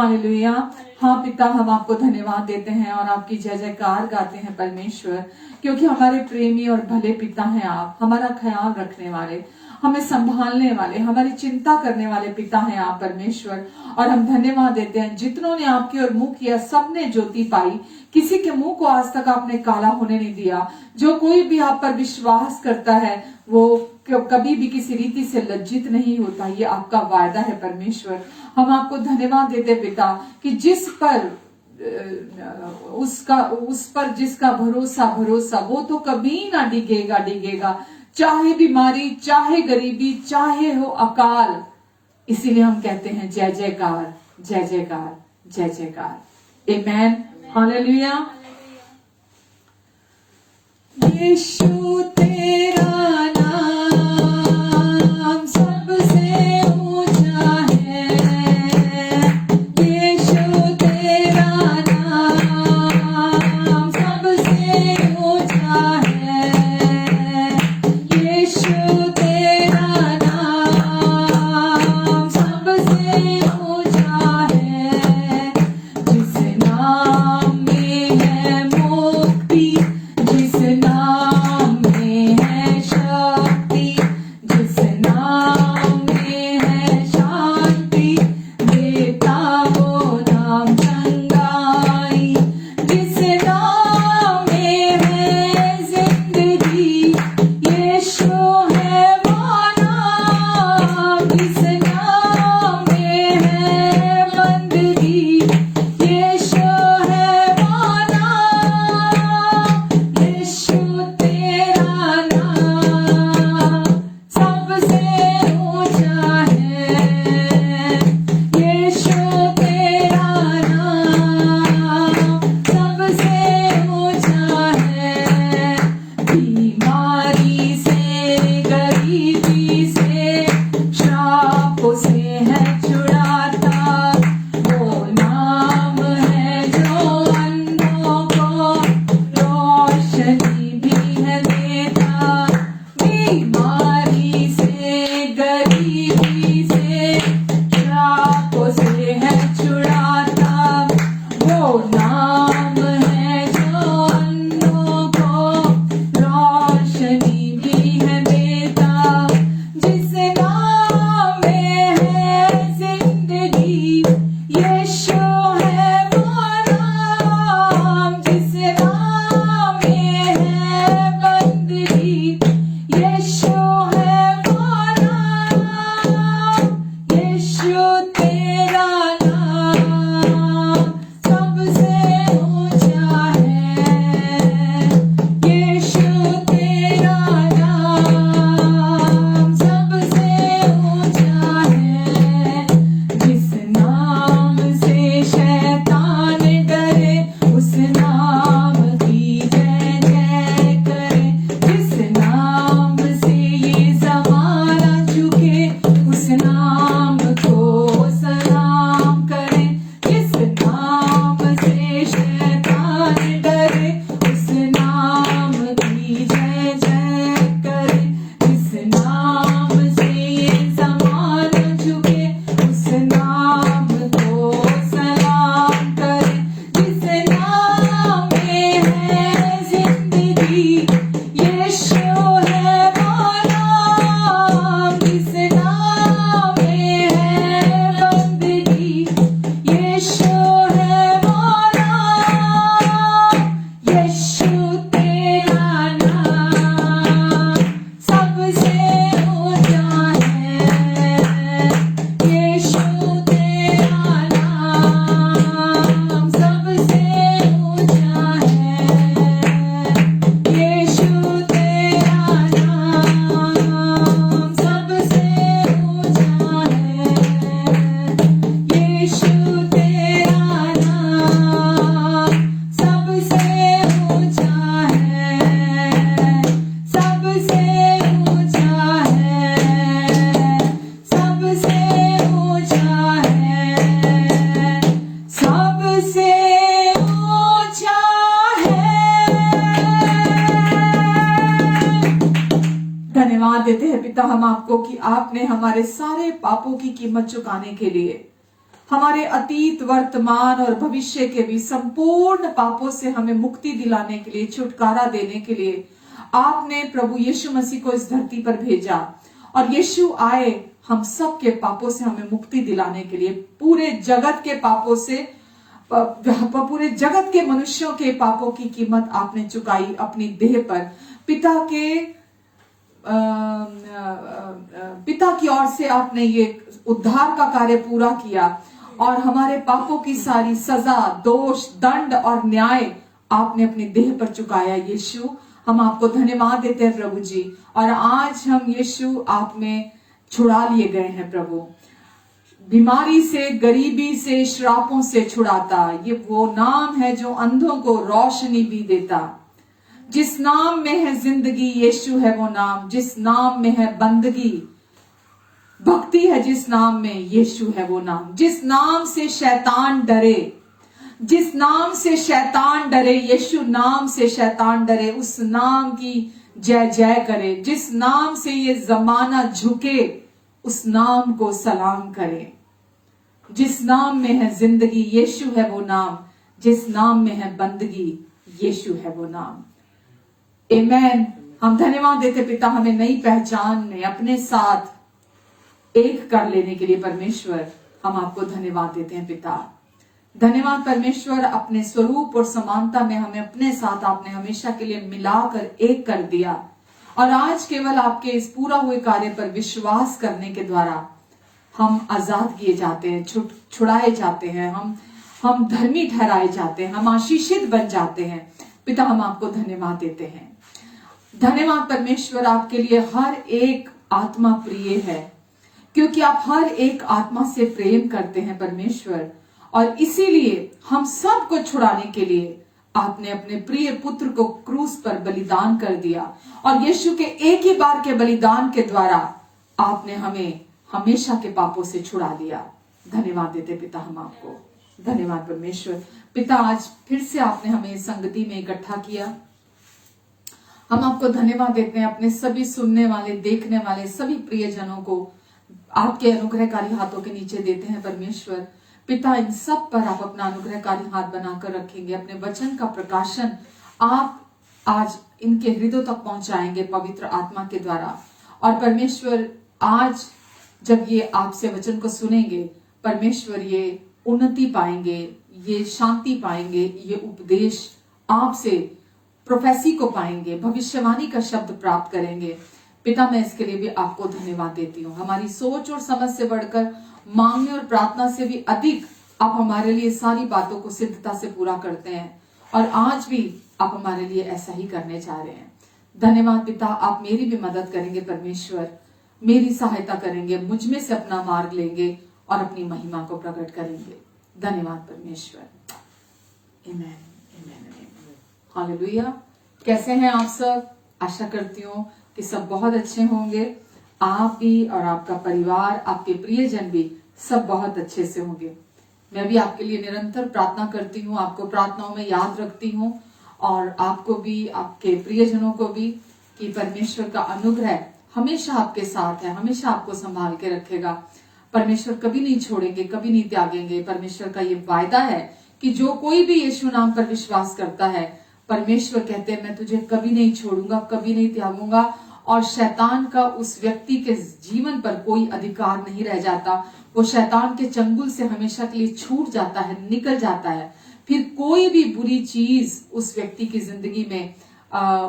Hallelujah. हाँ पिता, हम आपको धन्यवाद देते हैं और आपकी जय जयकार गाते हैं परमेश्वर, क्योंकि हमारे प्रेमी और भले पिता हैं आप, हमारा ख्याल रखने वाले, हमें संभालने वाले, हमारी चिंता करने वाले पिता हैं आप परमेश्वर। और हम धन्यवाद देते हैं, जितनों ने आपकी ओर मुंह किया सबने ज्योति पाई, किसी के मुंह को आज तक आपने काला होने नहीं दिया। जो कोई भी आप पर विश्वास करता है वो कभी भी किसी रीति से लज्जित नहीं होता, ये आपका वायदा है परमेश्वर। हम आपको धन्यवाद देते पिता कि जिस पर उस पर जिसका भरोसा वो तो कभी ना डिगेगा, चाहे बीमारी, चाहे गरीबी, चाहे हो अकाल। इसीलिए हम कहते हैं जय जयकार, जय जयकार, जय जयकार। आमेन, हालेलुया। यीशु तेरा नाम सबसे ऊंचा है, यीशु तेरा नाम सबसे ऊंचा है, यीशु तेरा नाम सबसे ऊंचा है। जिस नाम में है मुक्ति, जिस नाम में है शक्ति, जिस नाम में है शांति, देता वो नाम चंगाई। जिस नाम में है जिंदगी, यीशु है वो नाम। जिस नाम में है बंदगी, यीशु है वो नाम। यीशु तेरा नाम सबसे ऊंचा है, यीशु तेरा नाम सबसे ऊंचा है। बीमारी से, गरीबी से, श्रापों से है छुड़ाता, वो नाम है जो अंधों को रोशनी भी है देता। बीमारी से, गरीबी से, श्रापों से है छुड़ाता, वो नाम है जो अंधों को रोशनी भी है देता। जिस नाम में है जिंदगी, यीशु है वो नाम। जिस नाम में है बंदगी, यीशु है वो नाम। यीशु तेरा नाम सबसे ऊंचा है, यीशु तेरा नाम सबसे ऊंचा है। जिस नाम से शैतान डरे, उस नाम की जय जय करे। जिस नाम से ये ज़माना झुके, उस नाम को सलाम करे। जिस नाम से शैतान डरे, उस नाम की जय जय करे। जिस नाम से ये ज़माना झुके, उस नाम को सलाम करे। जिस नाम में है जिंदगी, यीशु है वो नाम। जिस नाम में है बंदगी, यीशु है वो नाम। यीशु तेरा नाम सबसे ऊंचा है, यीशु तेरा नाम सबसे ऊंचा है, यीशु तेरा नाम सबसे ऊंचा है, यीशु तेरा नाम सबसे ऊंचा है, सबसे ऊंचा है, सबसे ऊंचा है, सबसे ऊंचा है। धन्यवाद देते हैं पिता हम आपको कि आपने हमारे सारे पापों की कीमत चुकाने के लिए हमारे अतीत, वर्तमान और भविष्य के भी संपूर्ण पापों से हमें मुक्ति दिलाने के लिए, छुटकारा देने के लिए आपने प्रभु यीशु मसीह को इस धरती पर भेजा। और यीशु आए हम सब के पापों से हमें मुक्ति दिलाने के लिए, पूरे जगत के पापों से, पूरे जगत के मनुष्यों के पापों की कीमत आपने चुकाई अपनी देह पर। पिता की ओर से आपने ये उद्धार का कार्य पूरा किया और हमारे पापों की सारी सजा, दोष, दंड और न्याय आपने अपनी देह पर चुकाया। यीशु, हम आपको धन्यवाद देते हैं प्रभु जी। और आज हम यीशु आप में छुड़ा लिए गए हैं प्रभु, बीमारी से, गरीबी से, श्रापों से छुड़ाता ये वो नाम है जो अंधों को रोशनी भी देता। जिस नाम में है जिंदगी, यीशु है वो नाम। जिस नाम में है बंदगी, भक्ति है जिस नाम में, यीशु है वो नाम। जिस नाम से शैतान डरे, जिस नाम से शैतान डरे, यीशु नाम से शैतान डरे, उस नाम की जय जय करे। जिस नाम से ये जमाना झुके, उस नाम को सलाम करे। जिस नाम में है जिंदगी, यीशु है वो नाम। जिस नाम में है बंदगी, यीशु है वो नाम। आमेन। हम धन्यवाद देते पिता, हमें नई पहचान में अपने साथ एक कर लेने के लिए परमेश्वर, हम आपको धन्यवाद देते हैं पिता। धन्यवाद परमेश्वर, अपने स्वरूप और समानता में हमें अपने साथ आपने हमेशा के लिए मिलाकर एक कर दिया। और आज केवल आपके इस पूरा हुए कार्य पर विश्वास करने के द्वारा हम आजाद किए जाते हैं, छुड़ाए जाते हैं, हम धर्मी ठहराए जाते हैं, हम आशीषित बन जाते हैं। पिता, हम आपको धन्यवाद देते हैं। धन्यवाद परमेश्वर, आपके लिए हर एक आत्मा प्रिय है, क्योंकि आप हर एक आत्मा से प्रेम करते हैं परमेश्वर। और इसीलिए हम सब को छुड़ाने के लिए आपने अपने प्रिय पुत्र को क्रूस पर बलिदान कर दिया। और यीशु के एक ही बार के बलिदान के द्वारा आपने हमें हमेशा के पापों से छुड़ा लिया। धन्यवाद देते पिता हम आपको। धन्यवाद परमेश्वर। पिता, आज फिर से आपने हमें संगति में इकट्ठा किया। हम आपको धन्यवाद देते हैं, अपने सभी सुनने वाले, देखने वाले सभी प्रियजनों को आपके अनुग्रहकारी हाथों के नीचे देते हैं परमेश्वर। पिता, इन सब पर आप अपना अनुग्रहकारी हाथ बनाकर रखेंगे। अपने वचन का प्रकाशन आप आज इनके हृदयों तक पहुंचाएंगे पवित्र आत्मा के द्वारा। और परमेश्वर, आज जब ये आपसे वचन को सुनेंगे परमेश्वर, ये उन्नति पाएंगे, ये शांति पाएंगे, ये उपदेश आपसे, प्रोफेसी को पाएंगे, भविष्यवाणी का शब्द प्राप्त करेंगे। पिता, मैं इसके लिए भी आपको धन्यवाद देती हूँ। हमारी सोच और समझ से बढ़कर, मांगने और प्रार्थना से भी अधिक आप हमारे लिए सारी बातों को सिद्धता से पूरा करते हैं। और आज भी आप हमारे लिए ऐसा ही करने जा रहे हैं। धन्यवाद पिता, आप मेरी भी मदद करेंगे परमेश्वर, मेरी सहायता करेंगे, मुझ में से अपना मार्ग लेंगे और अपनी महिमा को प्रकट करेंगे। धन्यवाद परमेश्वर। आमीन, आमीन, हालेलुया। कैसे हैं आप सब? आशा करती हूँ कि सब बहुत अच्छे होंगे। आप भी और आपका परिवार, आपके प्रियजन भी सब बहुत अच्छे से होंगे। मैं भी आपके लिए निरंतर प्रार्थना करती हूँ, आपको प्रार्थनाओं में याद रखती हूँ, और आपको भी, आपके प्रियजनों को भी, कि परमेश्वर का अनुग्रह हमेशा आपके साथ है, हमेशा आपको संभाल के रखेगा। परमेश्वर कभी नहीं छोड़ेंगे, कभी नहीं त्यागेंगे। परमेश्वर का ये वायदा है कि जो कोई भी यीशु नाम पर विश्वास करता है, परमेश्वर कहते हैं मैं तुझे कभी नहीं छोड़ूंगा, कभी नहीं त्यागूंगा। और शैतान का उस व्यक्ति के जीवन पर कोई अधिकार नहीं रह जाता। वो शैतान के चंगुल से हमेशा के लिए छूट जाता है, निकल जाता है। फिर कोई भी बुरी चीज उस व्यक्ति की जिंदगी में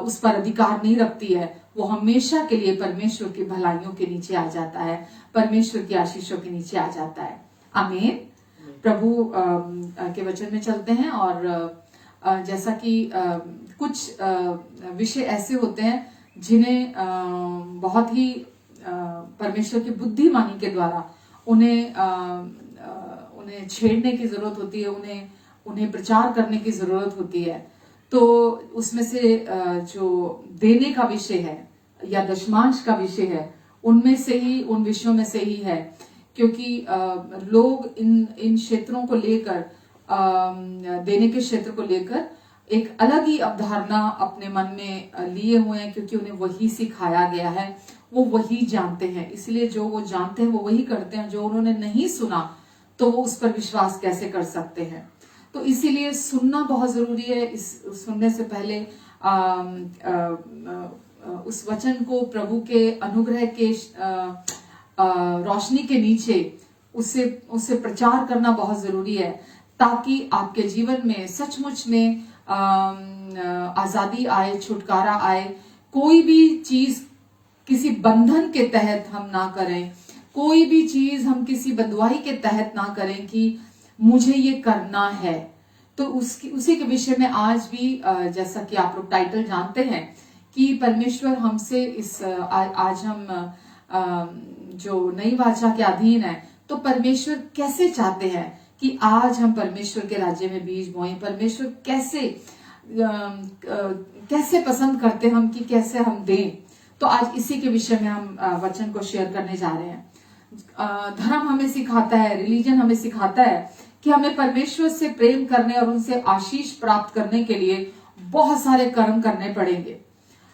उस पर अधिकार नहीं रखती है। वो हमेशा के लिए परमेश्वर की भलाइयों के नीचे आ जाता है, परमेश्वर की आशीषों के नीचे आ जाता है। आमीन। प्रभु के वचन में चलते हैं। और जैसा कि कुछ विषय ऐसे होते हैं जिन्हें बहुत ही परमेश्वर की बुद्धिमानी के द्वारा उन्हें छेड़ने की जरूरत होती है, उन्हें प्रचार करने की जरूरत होती है। तो उसमें से जो देने का विषय है या दशमांश का विषय है, उनमें से ही, उन विषयों में से ही है, क्योंकि लोग इन क्षेत्रों को लेकर, देने के क्षेत्र को लेकर एक अलग ही अवधारणा अपने मन में लिए हुए हैं, क्योंकि उन्हें वही सिखाया गया है, वो वही जानते हैं। इसलिए जो वो जानते हैं वो वही करते हैं। जो उन्होंने नहीं सुना तो वो उस पर विश्वास कैसे कर सकते हैं। तो इसीलिए सुनना बहुत जरूरी है। इस सुनने से पहले उस वचन को प्रभु के अनुग्रह के रोशनी के नीचे उसे प्रचार करना बहुत जरूरी है, ताकि आपके जीवन में सचमुच में आजादी आए, छुटकारा आए। कोई भी चीज किसी बंधन के तहत हम ना करें, कोई भी चीज हम किसी बंधुआई के तहत ना करें कि मुझे ये करना है। तो उसी के विषय में आज भी जैसा कि आप लोग टाइटल जानते हैं कि परमेश्वर हमसे आज हम जो नई वाचा के अधीन है, तो परमेश्वर कैसे चाहते हैं कि आज हम परमेश्वर के राज्य में बीज बोएं। परमेश्वर कैसे पसंद करते हम कि कैसे हम दें। तो आज इसी के विषय में हम वचन को शेयर करने जा रहे हैं। धर्म हमें सिखाता है, रिलीजन हमें सिखाता है कि हमें परमेश्वर से प्रेम करने और उनसे आशीष प्राप्त करने के लिए बहुत सारे कर्म करने पड़ेंगे।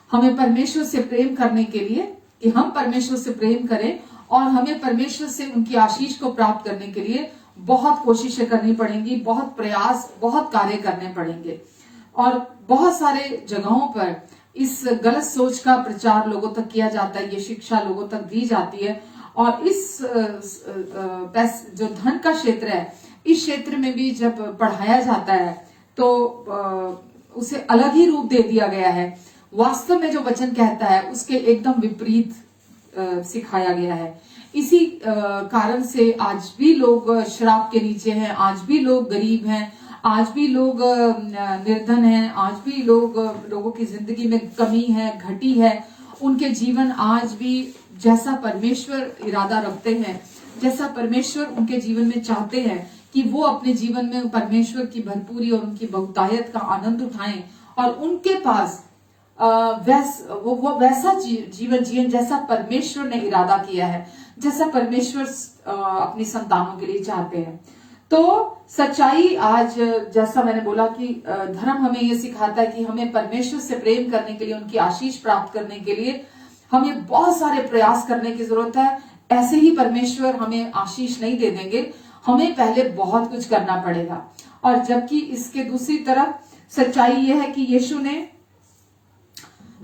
हमें परमेश्वर से प्रेम करने के लिए कि हम परमेश्वर से प्रेम करें, और हमें परमेश्वर से उनकी आशीष को प्राप्त करने के लिए बहुत कोशिशें करनी पड़ेंगी, बहुत प्रयास, बहुत कार्य करने पड़ेंगे। और बहुत सारे जगहों पर इस गलत सोच का प्रचार लोगों तक किया जाता है, ये शिक्षा लोगों तक दी जाती है। और इस जो धन का क्षेत्र है, इस क्षेत्र में भी जब पढ़ाया जाता है तो उसे अलग ही रूप दे दिया गया है। वास्तव में जो वचन कहता है उसके एकदम विपरीत सिखाया गया है। इसी कारण से आज भी लोग श्राप के नीचे हैं, आज भी लोग गरीब हैं, आज भी लोग निर्धन हैं, आज भी लोगों की जिंदगी में कमी है, घटी है। उनके जीवन आज भी जैसा परमेश्वर इरादा रखते हैं, जैसा परमेश्वर उनके जीवन में चाहते हैं कि वो अपने जीवन में परमेश्वर की भरपूरी और उनकी बहुतायत का आनंद उठाएं, और उनके पास वैसा जीवन जिए जैसा परमेश्वर ने इरादा किया है, जैसा परमेश्वर अपनी संतानों के लिए चाहते हैं। तो सच्चाई आज जैसा मैंने बोला कि धर्म हमें ये सिखाता है कि हमें परमेश्वर से प्रेम करने के लिए, उनकी आशीष प्राप्त करने के लिए हमें बहुत सारे प्रयास करने की जरूरत है। ऐसे ही परमेश्वर हमें आशीष नहीं दे देंगे, हमें पहले बहुत कुछ करना पड़ेगा। और जबकि इसके दूसरी तरफ सच्चाई यह है कि यीशु ने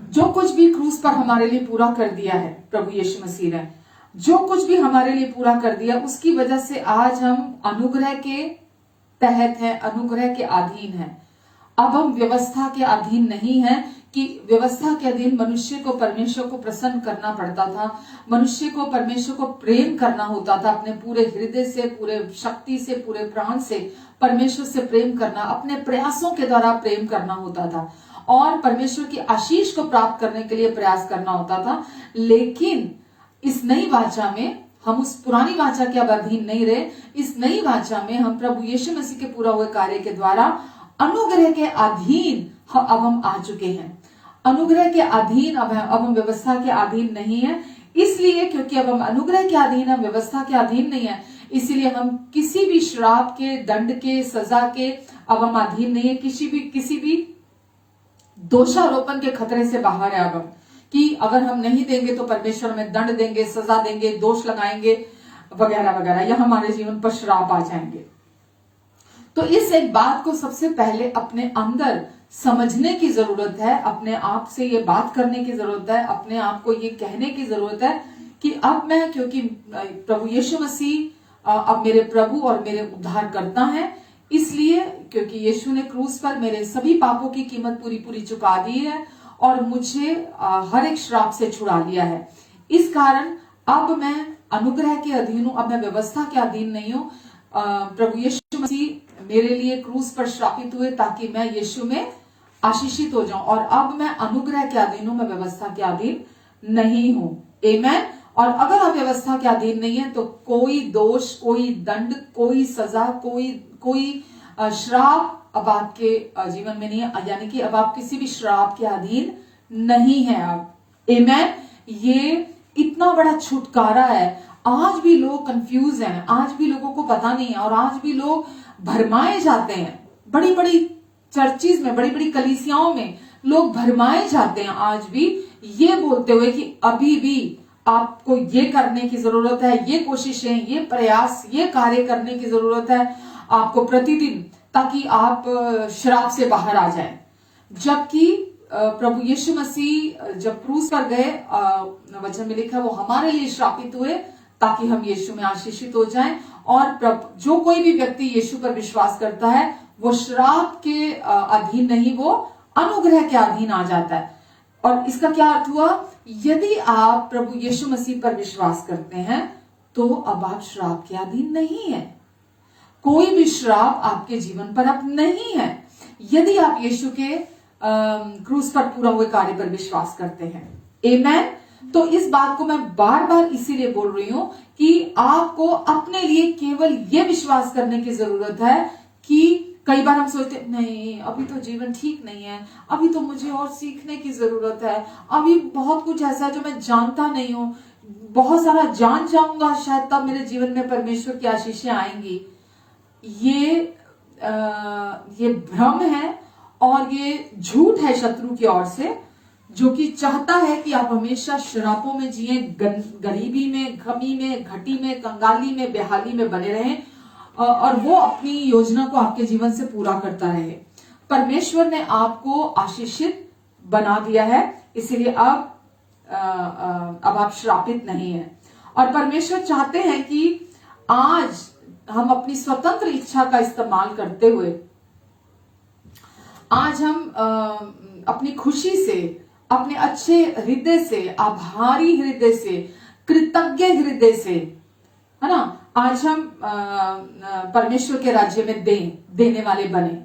जो कुछ भी क्रूस पर हमारे लिए पूरा कर दिया है, प्रभु यीशु मसीह ने जो कुछ भी हमारे लिए पूरा कर दिया, उसकी वजह से आज हम अनुग्रह के तहत हैं, अनुग्रह के अधीन हैं। अब हम व्यवस्था के अधीन नहीं हैं कि व्यवस्था के अधीन मनुष्य को परमेश्वर को प्रसन्न करना पड़ता था, मनुष्य को परमेश्वर को प्रेम करना होता था, अपने पूरे हृदय से, पूरे शक्ति से, पूरे प्राण से परमेश्वर से प्रेम करना, अपने प्रयासों के द्वारा प्रेम करना होता था, और परमेश्वर की आशीष को प्राप्त करने के लिए प्रयास करना होता था। लेकिन इस नई वाचा में हम उस पुरानी वाचा के अब अधीन नहीं रहे। इस नई वाचा में हम प्रभु यीशु मसीह के पूरा हुए कार्य के द्वारा अनुग्रह के अधीन अब हम आ चुके हैं। अनुग्रह के अधीन अब हम व्यवस्था के अधीन नहीं है, इसलिए क्योंकि अब हम अनुग्रह के अधीन है, व्यवस्था के अधीन नहीं है, इसीलिए हम किसी भी श्राप के, दंड के, सजा के अब हम अधीन नहीं है। किसी भी दोषारोपण के खतरे से बाहर है अब हम, कि अगर हम नहीं देंगे तो परमेश्वर हमें दंड देंगे, सजा देंगे, दोष लगाएंगे वगैरह वगैरह, या हमारे जीवन पर श्राप आ जाएंगे। तो इस एक बात को सबसे पहले अपने अंदर समझने की जरूरत है, अपने आप से ये बात करने की जरूरत है, अपने आप को ये कहने की जरूरत है कि अब मैं, क्योंकि प्रभु यीशु मसीह अब मेरे प्रभु और मेरे उद्धार करता है, इसलिए क्योंकि यीशु ने क्रूस पर मेरे सभी पापों की कीमत पूरी चुका दी है और मुझे हर एक श्राप से छुड़ा लिया है। इस कारण अब मैं अनुग्रह के अधीन हूं, अब मैं व्यवस्था के अधीन नहीं हूं। प्रभु यीशु मसीह मेरे लिए क्रूस पर श्रापित हुए ताकि मैं यीशु में आशीषित हो जाऊं, और अब मैं अनुग्रह के अधीन हूं, मैं व्यवस्था के अधीन नहीं हूं। आमेन। और अगर आप व्यवस्था के अधीन नहीं है तो कोई दोष, कोई दंड, कोई सजा, कोई श्राप अब आपके जीवन में नहीं है, यानी कि अब आप किसी भी श्राप के अधीन नहीं है अब। आमेन। ये इतना बड़ा छुटकारा है। आज भी लोग कंफ्यूज हैं, आज भी लोगों को पता नहीं है, और आज भी लोग भरमाए जाते हैं। बड़ी बड़ी चर्चिज में, बड़ी बड़ी कलीसियाओं में लोग भरमाए जाते हैं आज भी, ये बोलते हुए कि अभी भी आपको ये करने की जरूरत है, ये कोशिशें, ये प्रयास, ये कार्य करने की जरूरत है आपको प्रतिदिन, ताकि आप श्राप से बाहर आ जाएं। जबकि प्रभु यीशु मसीह जब क्रूस पर गए, वचन में लिखा वो हमारे लिए श्रापित हुए ताकि हम यीशु में आशीषित हो जाएं। और जो कोई भी व्यक्ति यीशु पर विश्वास करता है वो श्राप के अधीन नहीं, वो अनुग्रह के अधीन आ जाता है। और इसका क्या अर्थ हुआ? यदि आप प्रभु यीशु मसीह पर विश्वास करते हैं तो अब आप श्राप के अधीन नहीं है। कोई भी श्राप आपके जीवन पर अब नहीं है यदि आप यीशु के क्रूस पर पूरा हुए कार्य पर विश्वास करते हैं। आमेन। तो इस बात को मैं बार बार इसीलिए बोल रही हूं कि आपको अपने लिए केवल यह विश्वास करने की जरूरत है कि कई बार हम सोचते नहीं, अभी तो जीवन ठीक नहीं है, अभी तो मुझे और सीखने की जरूरत है, अभी बहुत कुछ ऐसा है जो मैं जानता नहीं हूं, बहुत सारा जान जाऊंगा शायद तब मेरे जीवन में परमेश्वर की आशीषें आएंगी। ये भ्रम है और ये झूठ है शत्रु की ओर से, जो कि चाहता है कि आप हमेशा शरापों में जिए, गरीबी में, कमी में, घटी में, कंगाली में, बेहाली में बने रहें और वो अपनी योजना को आपके जीवन से पूरा करता रहे। परमेश्वर ने आपको आशीषित बना दिया है, इसीलिए अब आप श्रापित नहीं है। और परमेश्वर चाहते हैं कि आज हम अपनी स्वतंत्र इच्छा का इस्तेमाल करते हुए, आज हम अपनी खुशी से, अपने अच्छे हृदय से, आभारी हृदय से, कृतज्ञ हृदय से, है ना, आज हम परमेश्वर के राज्य में देने वाले बने।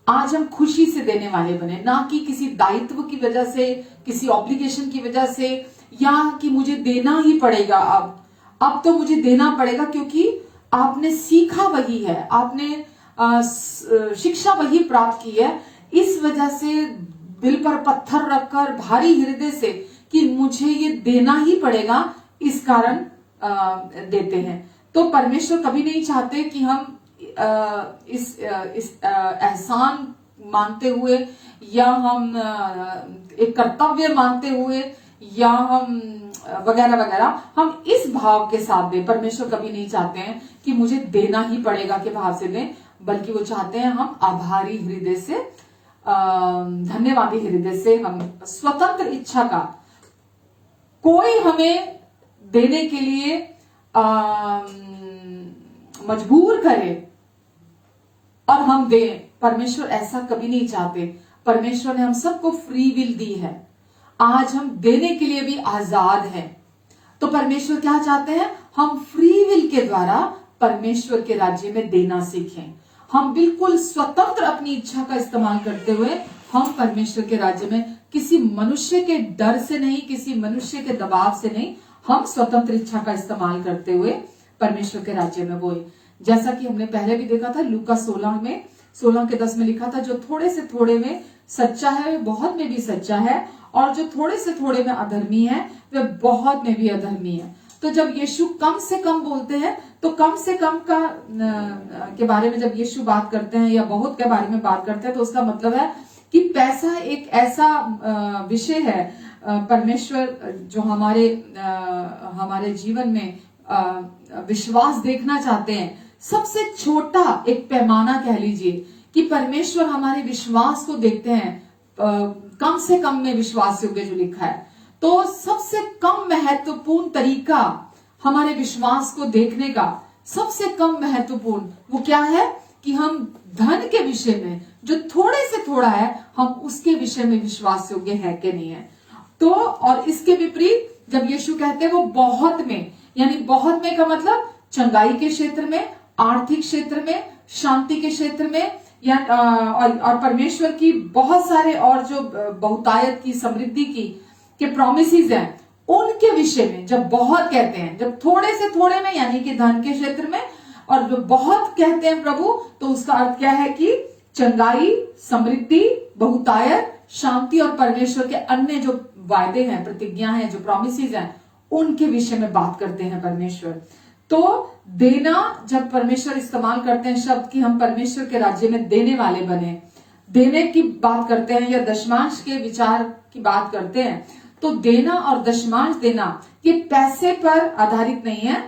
आज हम खुशी से देने वाले बने, ना कि किसी दायित्व की वजह से, किसी ऑब्लिगेशन की वजह से, या कि मुझे देना ही पड़ेगा। अब तो मुझे देना पड़ेगा क्योंकि आपने सीखा वही है, आपने शिक्षा वही प्राप्त की है, इस वजह से दिल पर पत्थर रखकर भारी हृदय से कि मुझे ये देना ही पड़ेगा, इस कारण देते हैं। तो परमेश्वर कभी नहीं चाहते कि हम इस एहसान मानते हुए, या हम एक कर्तव्य मानते हुए, या हम वगैरह वगैरह, हम इस भाव के साथ दें। परमेश्वर कभी नहीं चाहते हैं कि मुझे देना ही पड़ेगा के भाव से दें, बल्कि वो चाहते हैं हम आभारी हृदय से, धन्यवादी हृदय से, हम स्वतंत्र इच्छा का, कोई हमें देने के लिए मजबूर करे और हम दें। परमेश्वर ऐसा कभी नहीं चाहते। परमेश्वर ने हम सबको फ्री विल दी है, आज हम देने के लिए भी आजाद हैं। तो परमेश्वर क्या चाहते हैं? हम फ्री विल के द्वारा परमेश्वर के राज्य में देना सीखें। हम बिल्कुल स्वतंत्र अपनी इच्छा का इस्तेमाल करते हुए हम परमेश्वर के राज्य में किसी मनुष्य के डर से नहीं, किसी मनुष्य के दबाव से नहीं, हम स्वतंत्र इच्छा का इस्तेमाल करते हुए परमेश्वर के राज्य में बोए। जैसा कि हमने पहले भी देखा था, लूका 16:10 में लिखा था, जो थोड़े से थोड़े में सच्चा है वे बहुत में भी सच्चा है, और जो थोड़े से थोड़े में अधर्मी है वे बहुत में भी अधर्मी है। तो जब यीशु कम से कम बोलते हैं, तो कम से कम के बारे में जब यीशु बात करते हैं या बहुत के बारे में बात करते हैं, तो उसका मतलब है कि पैसा एक ऐसा विषय है, परमेश्वर जो हमारे जीवन में विश्वास देखना चाहते हैं, सबसे छोटा एक पैमाना कह लीजिए कि परमेश्वर हमारे विश्वास को देखते हैं, कम से कम में विश्वास योग्य जो लिखा है। तो सबसे कम महत्वपूर्ण तरीका हमारे विश्वास को देखने का, सबसे कम महत्वपूर्ण वो क्या है कि हम धन के विषय में जो थोड़े से थोड़ा है, हम उसके विषय में विश्वास योग्य है कि नहीं है। तो और इसके विपरीत जब यीशु कहते हैं वो बहुत में, यानी बहुत में का मतलब चंगाई के क्षेत्र में, आर्थिक क्षेत्र में, शांति के क्षेत्र में, या और परमेश्वर की बहुत सारे और जो बहुतायत की, समृद्धि की के प्रोमिसेस हैं, उनके विषय में जब बहुत कहते हैं, जब थोड़े से थोड़े में यानी कि धन के क्षेत्र में, और जो बहुत कहते हैं प्रभु, तो उसका अर्थ क्या है कि चंगाई, समृद्धि, बहुतायत, शांति और परमेश्वर के अन्य जो वायदे हैं, प्रतिज्ञा हैं, जो प्रोमिसेस हैं, उनके विषय में बात करते हैं परमेश्वर। तो देना, जब परमेश्वर इस्तेमाल करते हैं शब्द कि हम परमेश्वर के राज्य में देने वाले बने, देने की बात करते हैं या दशमांश के विचार की बात करते हैं, तो देना और दशमांश देना ये पैसे पर आधारित नहीं है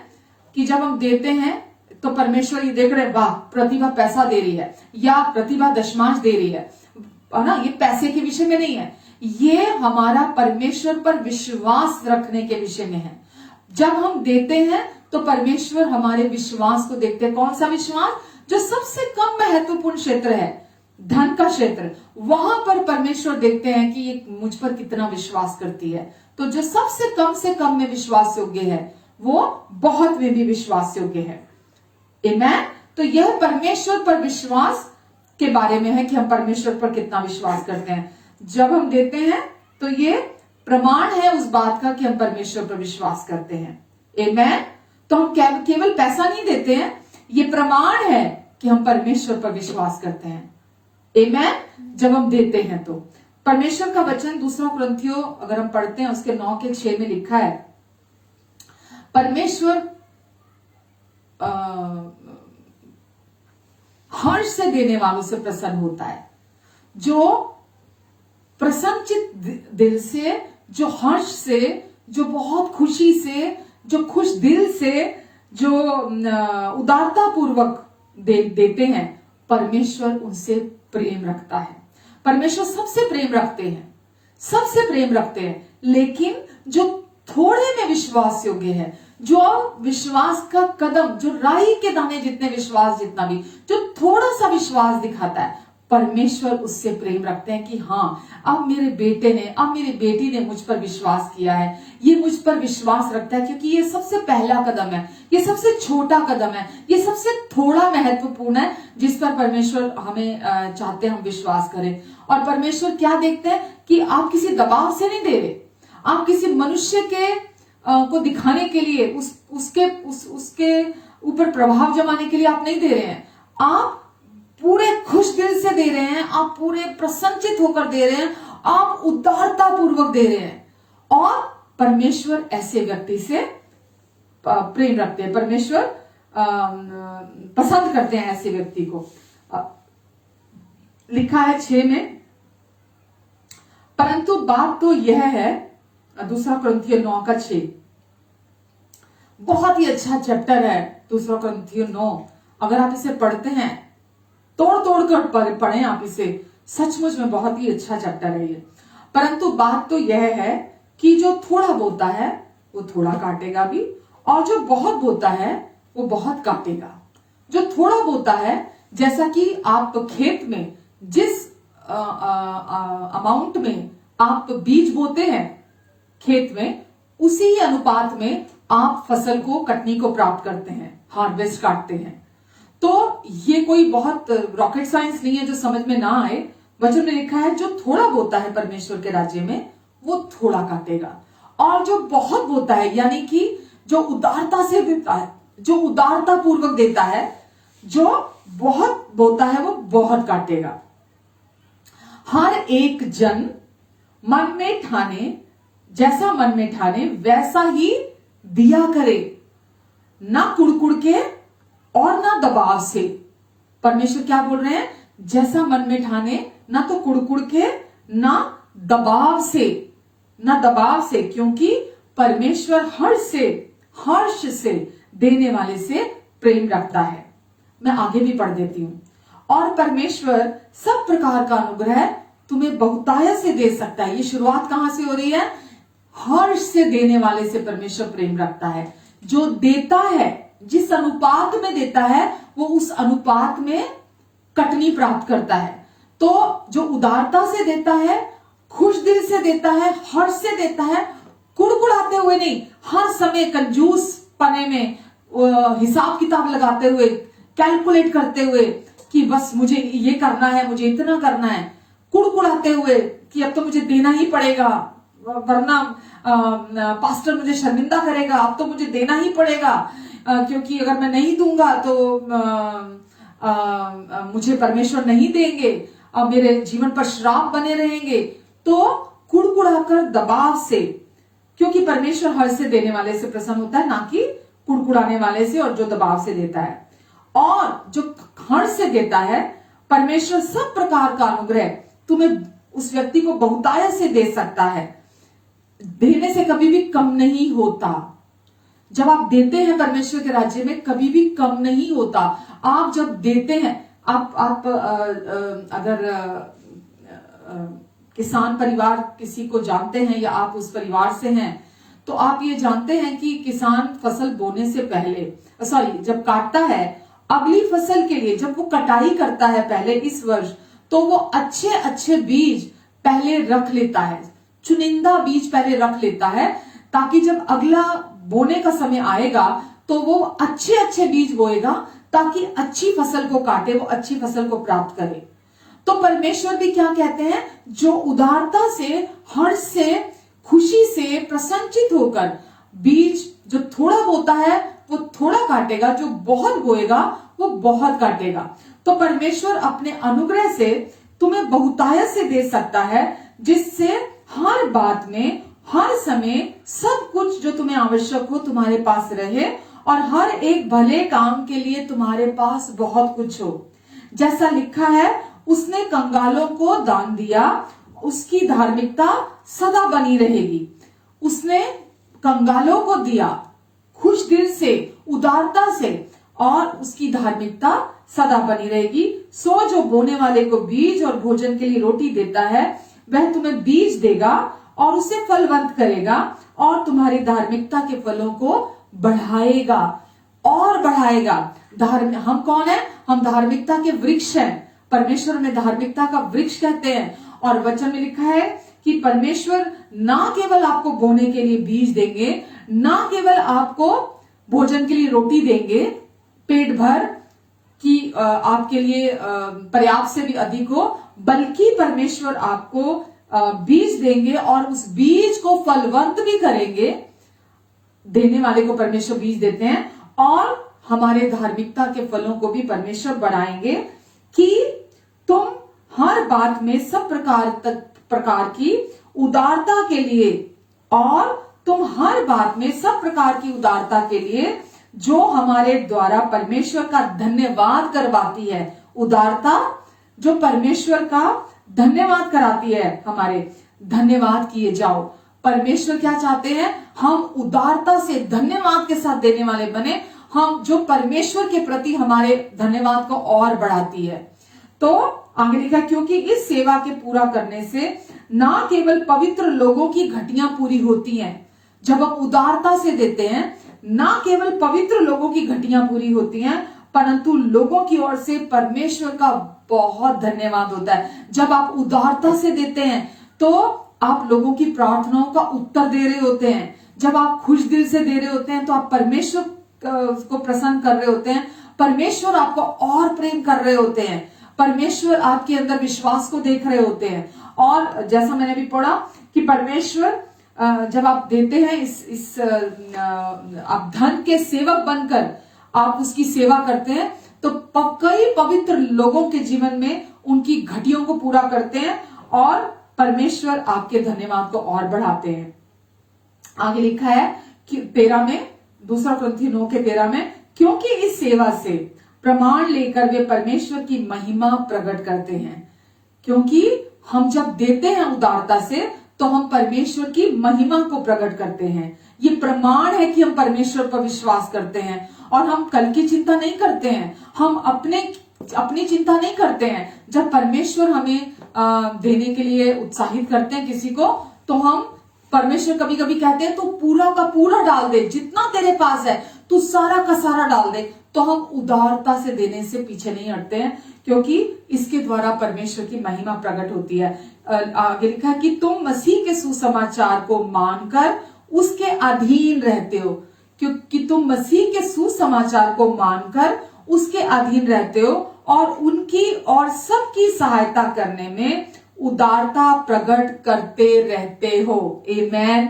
कि जब हम देते हैं तो परमेश्वर ये देख रहे हैं, वाह प्रतिभा पैसा दे रही है या प्रतिभा दशमांश दे रही है ना, ये पैसे के विषय में नहीं है, ये हमारा परमेश्वर पर विश्वास रखने के विषय में है। जब हम देते हैं तो परमेश्वर हमारे विश्वास को देखते हैं। कौन सा विश्वास? जो सबसे कम महत्वपूर्ण क्षेत्र है, धन का क्षेत्र, वहां पर परमेश्वर देखते हैं कि ये मुझ पर कितना विश्वास करती है। तो जो सबसे कम से कम में विश्वास योग्य है वो बहुत में भी विश्वास योग्य है। आमीन। तो यह परमेश्वर पर विश्वास के बारे में है कि हम परमेश्वर पर कितना विश्वास करते हैं। जब हम देते हैं तो ये प्रमाण है उस बात का कि हम परमेश्वर पर विश्वास करते हैं। आमीन। तो हम केवल पैसा नहीं देते हैं, ये प्रमाण है कि हम परमेश्वर पर विश्वास करते हैं। आमीन। जब हम देते हैं तो परमेश्वर का वचन 2 कुरिन्थियों अगर हम पढ़ते हैं उसके 9:6 में लिखा है, परमेश्वर हर्ष से देने वालों से प्रसन्न होता है। जो प्रसन्नचित दिल से, जो हर्ष से, जो बहुत खुशी से, जो खुश दिल से, जो उदारता पूर्वक देते हैं, परमेश्वर उनसे प्रेम रखता है। परमेश्वर सबसे प्रेम रखते हैं, सबसे प्रेम रखते हैं। लेकिन जो थोड़े में विश्वास योग्य है, जो विश्वास का कदम, जो राई के दाने जितने विश्वास, जितना भी जो थोड़ा सा विश्वास दिखाता है, परमेश्वर उससे प्रेम रखते हैं कि हाँ अब मेरे बेटे ने, अब मेरी बेटी ने मुझ पर विश्वास किया है, ये मुझ पर विश्वास रखता है क्योंकि ये सबसे पहला कदम है, ये सबसे छोटा कदम है, ये सबसे थोड़ा महत्वपूर्ण है जिस पर परमेश्वर हमें चाहते हैं हम विश्वास करें। और परमेश्वर क्या देखते हैं कि आप किसी दबाव से नहीं दे रहे, आप किसी मनुष्य के को दिखाने के लिए, उसके ऊपर प्रभाव जमाने के लिए आप नहीं दे रहे हैं, आप पूरे खुश दिल से दे रहे हैं, आप पूरे प्रसन्नचित होकर दे रहे हैं, आप उदारता पूर्वक दे रहे हैं। और परमेश्वर ऐसे व्यक्ति से प्रेम रखते हैं, परमेश्वर पसंद करते हैं ऐसे व्यक्ति को। लिखा है 6 में, परंतु बात तो यह है, 2 कुरिन्थियों 9:6 बहुत ही अच्छा चैप्टर है 2 कुरिन्थियों 9। अगर आप इसे पढ़ते हैं, तोड़ कर पढ़ें आप इसे, सचमुच में बहुत ही अच्छा चैप्टर है ये। परंतु बात तो यह है कि जो थोड़ा बोता है वो थोड़ा काटेगा भी, और जो बहुत बोता है वो बहुत काटेगा। जो थोड़ा बोता है, जैसा कि आप खेत में जिस अमाउंट में आप बीज बोते हैं खेत में, उसी अनुपात में आप फसल को, कटनी को प्राप्त करते हैं, हार्वेस्ट काटते हैं। तो ये कोई बहुत रॉकेट साइंस नहीं है जो समझ में ना आए। वचन में लिखा है जो थोड़ा बोता है परमेश्वर के राज्य में वो थोड़ा काटेगा, और जो बहुत बोता है यानी कि जो उदारता से देता है, जो उदारता पूर्वक देता है, जो बहुत बोता है वो बहुत काटेगा। हर एक जन मन में ठाने, जैसा मन में ठाने वैसा ही दिया करे, ना कुड़कुड़ के और ना दबाव से। परमेश्वर क्या बोल रहे हैं? जैसा मन में ठाने, ना तो कुड़कुड़ के ना दबाव से, ना दबाव से, क्योंकि परमेश्वर हर्ष से देने वाले से प्रेम रखता है। मैं आगे भी पढ़ देती हूं। और परमेश्वर सब प्रकार का अनुग्रह तुम्हें बहुतायत से दे सकता है। ये शुरुआत कहां से हो रही है? हर्ष से देने वाले से परमेश्वर प्रेम रखता है। जो देता है, जिस अनुपात में देता है, वो उस अनुपात में कटनी प्राप्त करता है। तो जो उदारता से देता है, खुश दिल से देता है, हर्ष से देता है, कुड़कुड़ाते हुए नहीं, हर समय कंजूस पने में हिसाब किताब लगाते हुए, कैलकुलेट करते हुए कि बस मुझे ये करना है, मुझे इतना करना है, कुड़कुड़ाते हुए कि अब तो मुझे देना ही पड़ेगा, वरना पास्टर मुझे शर्मिंदा करेगा, अब तो मुझे देना ही पड़ेगा, क्योंकि अगर मैं नहीं दूंगा तो मुझे परमेश्वर नहीं देंगे, मेरे जीवन पर श्राप बने रहेंगे। तो कुड़कुड़ाकर दबाव से, क्योंकि परमेश्वर हर्ष से देने वाले से प्रसन्न होता है, ना कि कुड़कुड़ाने वाले से और जो दबाव से देता है। और जो हर्ष से देता है, परमेश्वर सब प्रकार का अनुग्रह तुम्हें, उस व्यक्ति को बहुतायत से दे सकता है। देने से कभी भी कम नहीं होता। जब आप देते हैं परमेश्वर के राज्य में कभी भी कम नहीं होता। आप जब देते हैं, आप अगर किसान परिवार किसी को जानते हैं या आप उस परिवार से हैं, तो आप ये जानते हैं कि किसान फसल बोने से पहले जब काटता है, अगली फसल के लिए जब वो कटाई करता है पहले इस वर्ष, तो वो अच्छे अच्छे बीज पहले रख लेता है, चुनिंदा बीज पहले रख लेता है, ताकि जब अगला बोने का समय आएगा तो वो अच्छे अच्छे बीज बोएगा, ताकि अच्छी फसल को काटे, वो अच्छी फसल को प्राप्त करे। तो परमेश्वर भी क्या कहते हैं, जो उदारता से, हर्ष से, खुशी से, प्रसन्नचित होकर बीज जो थोड़ा बोता है वो थोड़ा काटेगा, जो बहुत बोएगा वो बहुत काटेगा। तो परमेश्वर अपने अनुग्रह से तुम्हें बहुतायत से दे सकता है, जिससे हर बात में, हर समय सब कुछ जो तुम्हें आवश्यक हो तुम्हारे पास रहे, और हर एक भले काम के लिए तुम्हारे पास बहुत कुछ हो। जैसा लिखा है, उसने कंगालों को दान दिया, उसकी धार्मिकता सदा बनी रहेगी। उसने कंगालों को दिया खुश दिल से, उदारता से, और उसकी धार्मिकता सदा बनी रहेगी। सो जो बोने वाले को बीज और भोजन के लिए रोटी देता है, वह तुम्हें बीज देगा और उसे फलवंत करेगा, और तुम्हारी धार्मिकता के फलों को बढ़ाएगा और बढ़ाएगा। हम कौन है? हम धार्मिकता के वृक्ष हैं। परमेश्वर में धार्मिकता का वृक्ष कहते हैं। और वचन में लिखा है कि परमेश्वर ना केवल आपको बोने के लिए बीज देंगे, ना केवल आपको भोजन के लिए रोटी देंगे पेट भर कि आपके लिए पर्याप्त से भी अधिक हो, बल्कि परमेश्वर आपको बीज देंगे और उस बीज को फलवंत भी करेंगे। देने वाले को परमेश्वर बीज देते हैं, और हमारे धार्मिकता के फलों को भी परमेश्वर बढ़ाएंगे, कि तुम हर बात में सब प्रकार की उदारता के लिए, और तुम हर बात में सब प्रकार की उदारता के लिए जो हमारे द्वारा परमेश्वर का धन्यवाद करवाती है। उदारता जो परमेश्वर का धन्यवाद कराती है, हमारे धन्यवाद किए जाओ। परमेश्वर क्या चाहते हैं? हम उदारता से धन्यवाद के साथ देने वाले बने, हम जो परमेश्वर के प्रति हमारे धन्यवाद को और बढ़ाती है। तो आगे लिखा, क्योंकि इस सेवा के पूरा करने से ना केवल पवित्र लोगों की घटियां पूरी होती हैं, जब हम उदारता से देते हैं, ना केवल पवित्र लोगों की घटियां पूरी होती हैं, परंतु लोगों की ओर से परमेश्वर का बहुत धन्यवाद होता है। जब आप उदारता से देते हैं तो आप लोगों की प्रार्थनाओं का उत्तर दे रहे होते हैं। जब आप खुश दिल से दे रहे होते हैं तो आप परमेश्वर को प्रसन्न कर रहे होते हैं। परमेश्वर आपको और प्रेम कर रहे होते हैं। परमेश्वर आपके अंदर विश्वास को देख रहे होते हैं। और जैसा मैंने भी पढ़ा कि परमेश्वर जब आप देते हैं, आप धन के सेवक बनकर आप उसकी सेवा करते हैं, तो कई पवित्र लोगों के जीवन में उनकी घटियों को पूरा करते हैं, और परमेश्वर आपके धन्यवाद को और बढ़ाते हैं। आगे लिखा है कि 13 में, 2 कुरिन्थियों 9 के 13 में, क्योंकि इस सेवा से प्रमाण लेकर वे परमेश्वर की महिमा प्रकट करते हैं। क्योंकि हम जब देते हैं उदारता से, तो हम परमेश्वर की महिमा को प्रकट करते हैं। ये प्रमाण है कि हम परमेश्वर पर विश्वास करते हैं, और हम कल की चिंता नहीं करते हैं, हम अपनी चिंता नहीं करते हैं। जब परमेश्वर हमें देने के लिए उत्साहित करते हैं किसी को, तो हम परमेश्वर कभी कभी कहते हैं तू पूरा का पूरा डाल दे, जितना तेरे पास है तू सारा का सारा डाल दे। तो हम उदारता से देने से पीछे नहीं हटते हैं, क्योंकि इसके द्वारा परमेश्वर की महिमा प्रकट होती है। आगे लिखा है कि तुम मसीह के सुसमाचार को मानकर उसके अधीन रहते हो। क्योंकि तुम मसीह के सुसमाचार को मानकर उसके अधीन रहते हो, और उनकी और सबकी सहायता करने में उदारता प्रकट करते रहते हो। आमेन।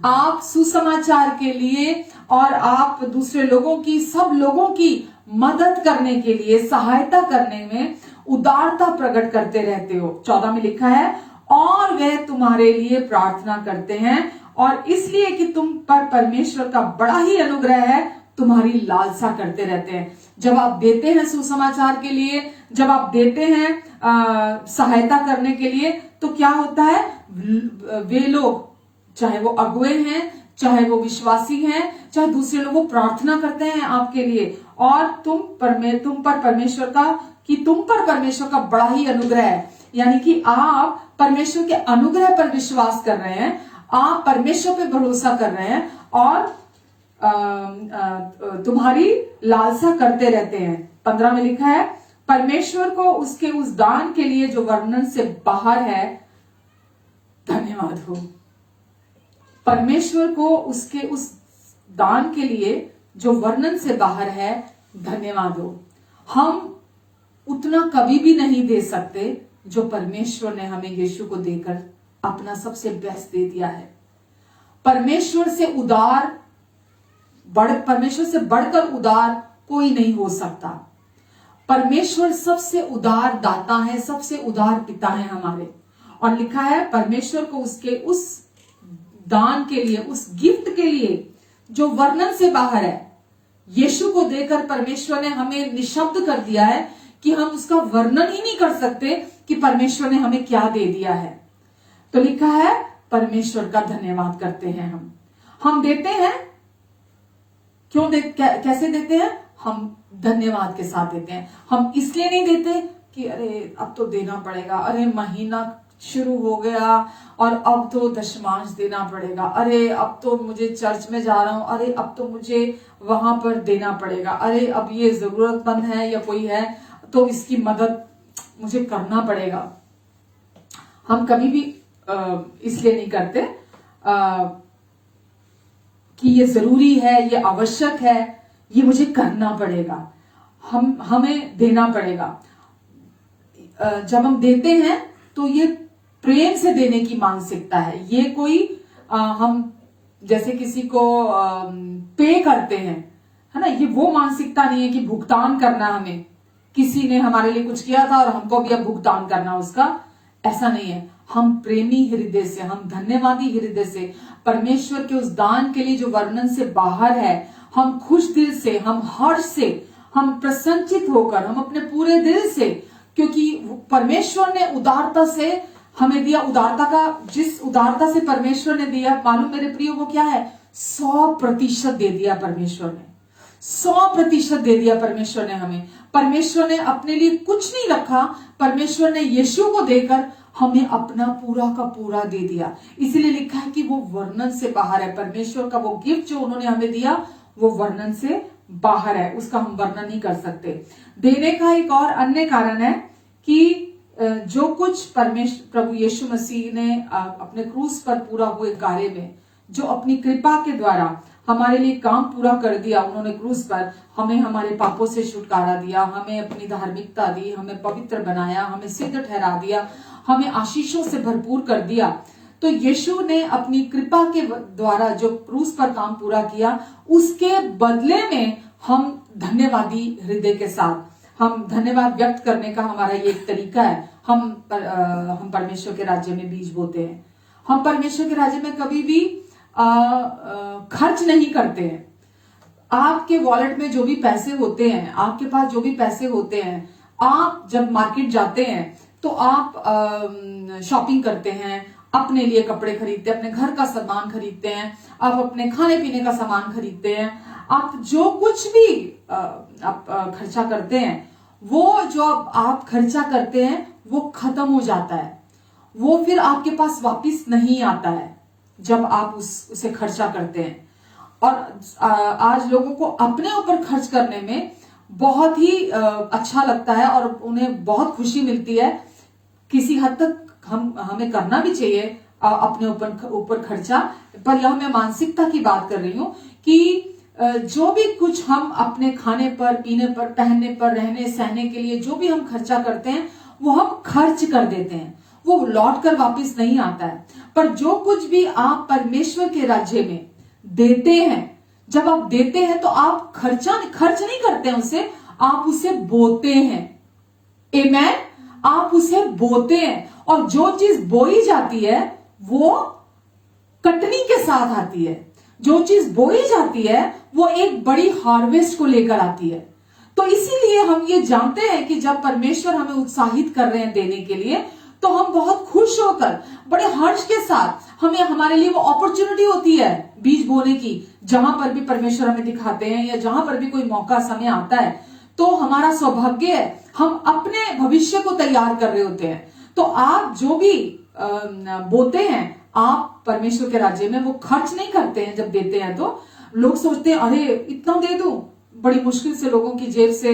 आप सुसमाचार के लिए और आप दूसरे लोगों की, सब लोगों की मदद करने के लिए, सहायता करने में उदारता प्रकट करते रहते हो। 14 में लिखा है, और वे तुम्हारे लिए प्रार्थना करते हैं, और इसलिए कि तुम पर परमेश्वर का बड़ा ही अनुग्रह है, तुम्हारी लालसा करते रहते हैं। जब आप देते हैं सुसमाचार के लिए, जब आप देते हैं सहायता करने के लिए, तो क्या होता है? वे लोग चाहे वो अगुए हैं, चाहे वो विश्वासी हैं, चाहे दूसरे लोग, वो प्रार्थना करते हैं आपके लिए, और तुम पर परमेश्वर का बड़ा ही अनुग्रह है। यानी कि आप परमेश्वर के अनुग्रह पर विश्वास कर रहे हैं, आप परमेश्वर पे भरोसा कर रहे हैं, और तुम्हारी लालसा करते रहते हैं। 15 में लिखा है, परमेश्वर को उसके उस दान के लिए जो वर्णन से बाहर है धन्यवाद हो। परमेश्वर को उसके उस दान के लिए जो वर्णन से बाहर है धन्यवाद हो। हम उतना कभी भी नहीं दे सकते जो परमेश्वर ने हमें यीशु को देकर अपना सबसे बेस्ट दे दिया है। परमेश्वर से बढ़कर उदार कोई नहीं हो सकता। परमेश्वर सबसे उदार दाता है, सबसे उदार पिता है हमारे। और लिखा है परमेश्वर को उसके उस दान के लिए, उस गिफ्ट के लिए जो वर्णन से बाहर है, यीशु को देकर परमेश्वर ने हमें निशब्द कर दिया है कि हम उसका वर्णन ही नहीं कर सकते कि परमेश्वर ने हमें क्या दे दिया है। तो लिखा है परमेश्वर का धन्यवाद करते हैं हम देते हैं। कैसे देते हैं? हम धन्यवाद के साथ देते हैं। हम इसलिए नहीं देते कि अरे अब तो देना पड़ेगा, अरे महीना शुरू हो गया और अब तो दशमांश देना पड़ेगा, अरे अब तो मुझे चर्च में जा रहा हूं, अरे अब तो मुझे वहां पर देना पड़ेगा, अरे अब ये जरूरतमंद है या कोई है तो इसकी मदद मुझे करना पड़ेगा। हम कभी भी इसलिए नहीं करते कि ये जरूरी है, ये आवश्यक है, ये मुझे करना पड़ेगा, हमें देना पड़ेगा। जब हम देते हैं तो ये प्रेम से देने की मानसिकता है। ये कोई हम जैसे किसी को पे करते हैं, है ना, ये वो मानसिकता नहीं है कि भुगतान करना, हमें किसी ने हमारे लिए कुछ किया था और हमको भी अब भुगतान करना उसका, ऐसा नहीं है। हम प्रेमी हृदय से, हम धन्यवादी हृदय से परमेश्वर के उस दान के लिए जो वर्णन से बाहर है, हम खुश दिल से, हम हर्ष से, हम प्रसन्नचित होकर, हम अपने पूरे दिल से, क्योंकि परमेश्वर ने उदारता से हमें दिया। जिस उदारता से परमेश्वर ने दिया, मालूम मेरे प्रियो वो क्या है? 100% दे दिया परमेश्वर ने, 100% दे दिया परमेश्वर ने हमें। परमेश्वर ने अपने लिए कुछ नहीं रखा, परमेश्वर ने यीशु को देकर हमें अपना पूरा का पूरा दे दिया। इसलिए लिखा है कि वो वर्णन से बाहर है। परमेश्वर का वो गिफ्ट जो उन्होंने हमें दिया वो वर्णन से बाहर है, उसका हम वर्णन नहीं कर सकते। देने का एक और अन्य कारण है कि जो कुछ प्रभु यीशु मसीह ने अपने क्रूस पर पूरा हुए कार्य में, जो अपनी कृपा के द्वारा हमारे लिए काम पूरा कर दिया, उन्होंने क्रूस पर हमें हमारे पापों से छुटकारा दिया, हमें अपनी धार्मिकता दी, हमें पवित्र बनाया, हमें सिद्ध ठहरा दिया, हमें आशीषों से भरपूर कर दिया। तो यीशु ने अपनी कृपा के द्वारा जो क्रूस पर काम पूरा किया, उसके बदले में हम धन्यवादी हृदय के साथ, हम धन्यवाद व्यक्त करने का हमारा ये एक तरीका है। हम परमेश्वर के राज्य में बीज बोते हैं। हम परमेश्वर के राज्य में कभी भी खर्च नहीं करते हैं। आपके वॉलेट में जो भी पैसे होते हैं, आपके पास जो भी पैसे होते हैं, आप जब मार्केट जाते हैं तो आप शॉपिंग करते हैं, अपने लिए कपड़े खरीदते हैं, अपने घर का सामान खरीदते हैं, आप अपने खाने पीने का सामान खरीदते हैं, आप जो कुछ भी आप खर्चा करते हैं, वो जो आप खर्चा करते हैं वो खत्म हो जाता है, वो फिर आपके पास वापस नहीं आता है जब आप उसे खर्चा करते हैं। और आज लोगों को अपने ऊपर खर्च करने में बहुत ही अच्छा लगता है और उन्हें बहुत खुशी मिलती है। किसी हद तक हमें करना भी चाहिए अपने ऊपर खर्चा, पर यह मैं मानसिकता की बात कर रही हूं कि जो भी कुछ हम अपने खाने पर, पीने पर, पहनने पर, रहने सहने के लिए जो भी हम खर्चा करते हैं वो हम खर्च कर देते हैं, वो लौट कर वापिस नहीं आता है। पर जो कुछ भी आप परमेश्वर के राज्य में देते हैं, जब आप देते हैं तो आप खर्च नहीं करते हैं उसे, आप उसे बोते हैं। आमेन। आप उसे बोते हैं और जो चीज बोई जाती है वो कटनी के साथ आती है। जो चीज बोई जाती है वो एक बड़ी हार्वेस्ट को लेकर आती है। तो इसीलिए हम ये जानते हैं कि जब परमेश्वर हमें उत्साहित कर रहे हैं देने के लिए, तो हम बहुत खुश होकर बड़े हर्ष के साथ, हमें हमारे लिए वो अपॉर्चुनिटी होती है बीज बोने की। जहां पर भी परमेश्वर हमें दिखाते हैं या जहां पर भी कोई मौका समय आता है, तो हमारा सौभाग्य है, हम अपने भविष्य को तैयार कर रहे होते हैं। तो आप जो भी बोते हैं, आप परमेश्वर के राज्य में वो खर्च नहीं करते हैं। जब देते हैं तो लोग सोचते हैं अरे इतना दे दूं, बड़ी मुश्किल से लोगों की जेब से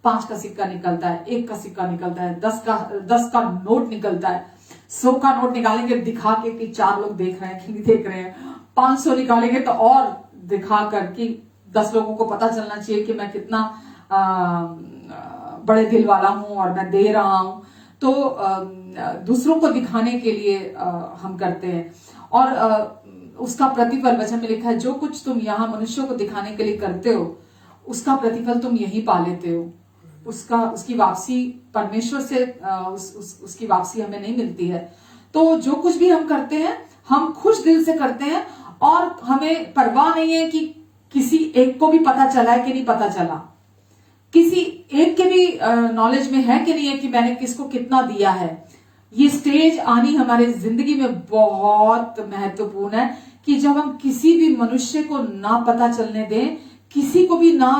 5 का सिक्का निकलता है, 1 का सिक्का निकलता है, 10 का नोट निकलता है। 100 का नोट निकालेंगे दिखा के कि 4 लोग देख रहे हैं कि नहीं देख रहे हैं। 500 निकालेंगे तो और दिखा कर कि 10 लोगों को पता चलना चाहिए कि मैं कितना बड़े दिल वाला हूं और मैं दे रहा हूं। तो दूसरों को दिखाने के लिए हम करते हैं, और उसका प्रतिफल वचन में लिखा है, जो कुछ तुम यहाँ मनुष्यों को दिखाने के लिए करते हो, उसका प्रतिफल तुम यही पा लेते हो। उसकी वापसी परमेश्वर से उसकी वापसी हमें नहीं मिलती है। तो जो कुछ भी हम करते हैं, हम खुश दिल से करते हैं, और हमें परवाह नहीं है कि किसी एक को भी पता चला है कि नहीं पता चला, किसी एक के भी नॉलेज में है कि नहीं है कि मैंने किसको कितना दिया है। ये स्टेज आनी हमारे जिंदगी में बहुत महत्वपूर्ण है कि जब हम किसी भी मनुष्य को ना पता चलने दें, किसी को भी ना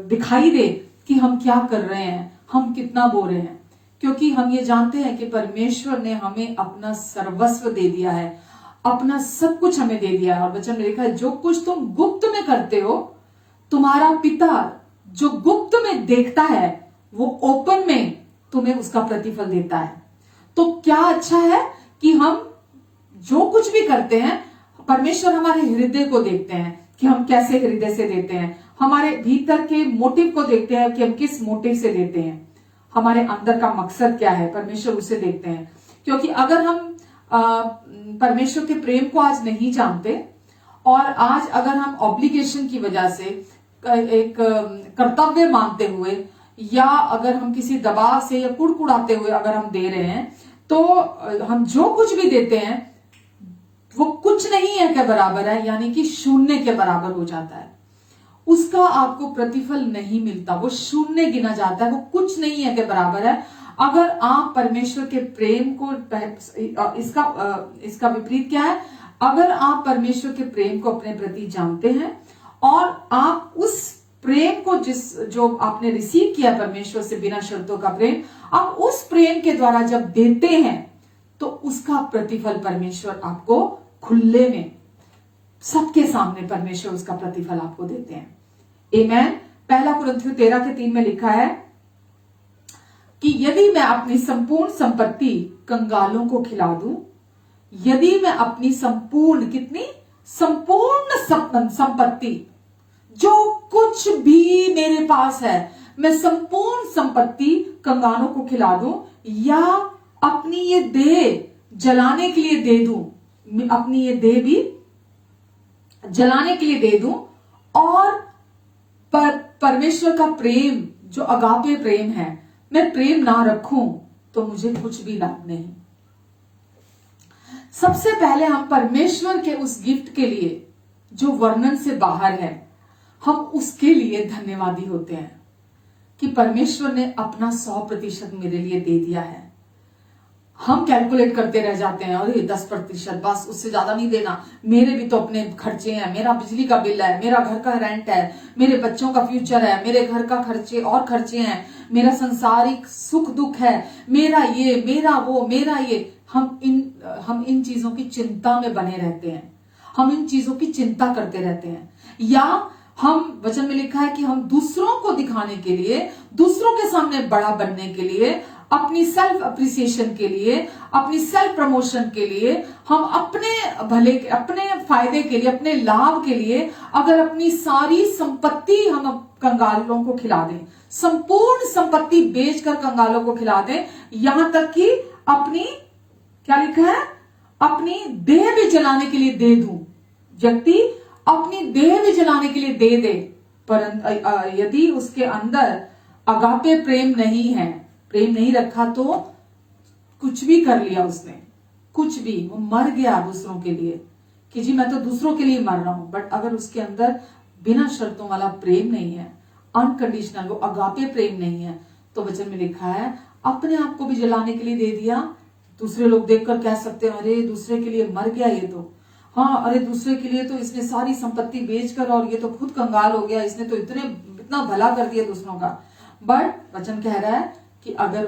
दिखाई दे कि हम क्या कर रहे हैं, हम कितना बो रहे हैं, क्योंकि हम ये जानते हैं कि परमेश्वर ने हमें अपना सर्वस्व दे दिया है, अपना सब कुछ हमें दे दिया है। और वचन में लिखा है, जो कुछ तुम गुप्त में करते हो, तुम्हारा पिता जो गुप्त में देखता है, वो ओपन में तुम्हें उसका प्रतिफल देता है। तो क्या अच्छा है कि हम जो कुछ भी करते हैं, परमेश्वर हमारे हृदय को देखते हैं कि हम कैसे हृदय से देते हैं, हमारे भीतर के मोटिव को देखते हैं कि हम किस मोटिव से देते हैं, हमारे अंदर का मकसद क्या है, परमेश्वर उसे देखते हैं। क्योंकि अगर हम परमेश्वर के प्रेम को आज नहीं जानते, और आज अगर हम ऑब्लिगेशन की वजह से एक कर्तव्य मानते हुए, या अगर हम किसी दबाव से या कुड़कुड़ाते हुए अगर हम दे रहे हैं, तो हम जो कुछ भी देते हैं वो कुछ नहीं है के बराबर है, यानी कि शून्य के बराबर हो जाता है। उसका आपको प्रतिफल नहीं मिलता, वो शून्य गिना जाता है, वो कुछ नहीं है के बराबर है। अगर आप परमेश्वर के प्रेम को, इसका विपरीत क्या है, अगर आप परमेश्वर के प्रेम को अपने प्रति जानते हैं, और आप उस प्रेम को जो आपने रिसीव किया परमेश्वर से बिना शर्तों का प्रेम, आप उस प्रेम के द्वारा जब देते हैं, तो उसका प्रतिफल परमेश्वर आपको खुले में सबके सामने परमेश्वर उसका प्रतिफल आपको देते हैं। आमेन। 1 कुरिन्थियों 13:3 में लिखा है कि यदि मैं अपनी संपूर्ण संपत्ति कंगालों को खिला दूं, यदि मैं अपनी संपूर्ण संपत्ति, जो कुछ भी मेरे पास है, मैं संपूर्ण संपत्ति कंगालों को खिला दूं, या अपनी ये देह जलाने के लिए दे दूं, अपनी ये देह भी जलाने के लिए दे दूं, और परमेश्वर का प्रेम जो अगापे प्रेम है, मैं प्रेम ना रखूं, तो मुझे कुछ भी लाभ नहीं। सबसे पहले हम परमेश्वर के उस गिफ्ट के लिए जो वर्णन से बाहर है, हम उसके लिए धन्यवादी होते हैं कि परमेश्वर ने अपना 100% मेरे लिए दे दिया है। हम कैलकुलेट करते रह जाते हैं, अरे 10% बस, उससे ज्यादा नहीं देना, मेरे भी तो अपने खर्चे हैं, मेरा बिजली का बिल है, मेरा घर का रेंट है, मेरे बच्चों का फ्यूचर है, मेरे घर का खर्चे और खर्चे हैं, मेरा संसारिक सुख दुख है, मेरा ये, मेरा वो, मेरा ये। हम इन चीजों की चिंता में बने रहते हैं, हम इन चीजों की चिंता करते रहते हैं। या हम, वचन में लिखा है कि हम दूसरों को दिखाने के लिए, दूसरों के सामने बड़ा बनने के लिए, अपनी सेल्फ अप्रिसिएशन के लिए, अपनी सेल्फ प्रमोशन के लिए, हम अपने भले, अपने फायदे के लिए, अपने लाभ के लिए अगर अपनी सारी संपत्ति हम कंगालों को खिला दें, संपूर्ण संपत्ति बेचकर कंगालों को खिला दें, यहां तक कि अपनी, क्या लिखा है, अपनी देह भी जलाने के लिए दे दूं, व्यक्ति अपनी देह भी जलाने के लिए दे दे, परंतु यदि उसके अंदर अगापे प्रेम नहीं है, प्रेम नहीं रखा, तो कुछ भी कर लिया उसने, कुछ भी, वो मर गया दूसरों के लिए कि जी मैं तो दूसरों के लिए मर रहा हूं, बट अगर उसके अंदर बिना शर्तों वाला प्रेम नहीं है, अनकंडीशनल, वो अगापे प्रेम नहीं है, तो वचन में लिखा है अपने आप को भी जलाने के लिए दे दिया। दूसरे लोग देखकर कह सकते हैं अरे दूसरे के लिए मर गया ये तो, हाँ अरे दूसरे के लिए तो इसने सारी संपत्ति बेचकर और ये तो खुद कंगाल हो गया, इसने तो इतना भला कर दिया दूसरों का। बट वचन कह रहा है कि अगर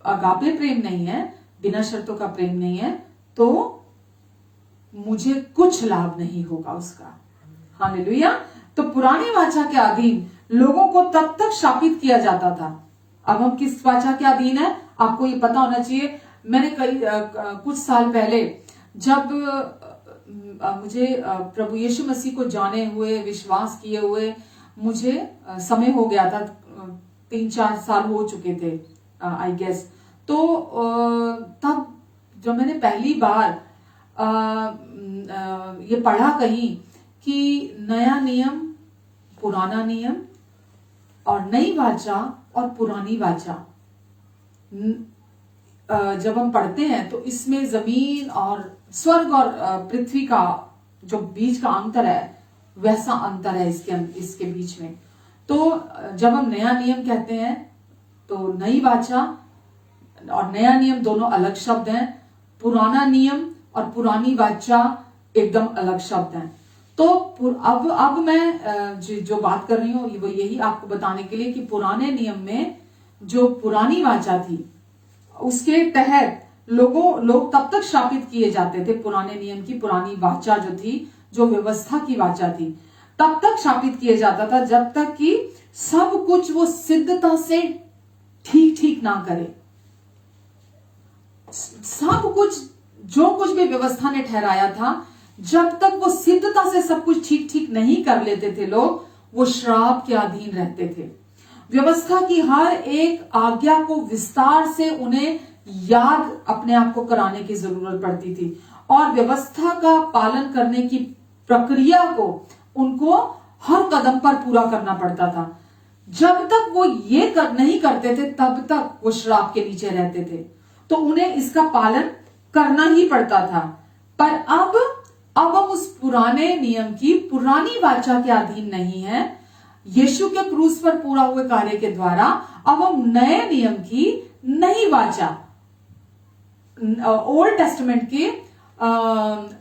अगापे प्रेम नहीं है, बिना शर्तों का प्रेम नहीं है, तो मुझे कुछ लाभ नहीं होगा उसका। हालेलुया। तो पुरानी वाचा के अधीन लोगों को तब तक शापित किया जाता था। अब हम किस वाचा के अधीन है आपको ये पता होना चाहिए। मैंने कुछ साल पहले जब मुझे प्रभु यीशु मसीह को जाने हुए, विश्वास किए हुए मुझे समय हो गया था, 3-4 साल हो चुके थे आई गेस। तो तब जब मैंने पहली बार ये पढ़ा कहीं कि नया नियम, पुराना नियम और नई वाचा और पुरानी वाचा, जब हम पढ़ते हैं तो इसमें जमीन और स्वर्ग और पृथ्वी का जो बीच का अंतर है वैसा अंतर है इसके बीच में। तो जब हम नया नियम कहते हैं तो नई वाचा और नया नियम दोनों अलग शब्द हैं। पुराना नियम और पुरानी वाचा एकदम अलग शब्द हैं। तो अब मैं जो बात कर रही हूँ वो यही आपको बताने के लिए कि पुराने नियम में जो पुरानी वाचा थी उसके तहत लोग तब तक शापित किए जाते थे। पुराने नियम की पुरानी वाचा जो थी, जो व्यवस्था की वाचा थी, तब तक शापित किए जाता था जब तक कि सब कुछ वो सिद्धता से ठीक ना करे। सब कुछ जो कुछ भी व्यवस्था ने ठहराया था, जब तक वो सिद्धता से सब कुछ ठीक नहीं कर लेते थे लोग, वो श्राप के अधीन रहते थे। व्यवस्था की हर एक आज्ञा को विस्तार से उन्हें याद अपने आप को कराने की जरूरत पड़ती थी और व्यवस्था का पालन करने की प्रक्रिया को उनको हर कदम पर पूरा करना पड़ता था। जब तक वो ये नहीं करते थे तब तक वो श्राप के नीचे रहते थे, तो उन्हें इसका पालन करना ही पड़ता था। पर अब हम उस पुराने नियम की पुरानी वाचा के अधीन नहीं है। यीशु के क्रूस पर पूरा हुए कार्य के द्वारा अब हम नए नियम की नई वाचा, ओल्ड टेस्टामेंट के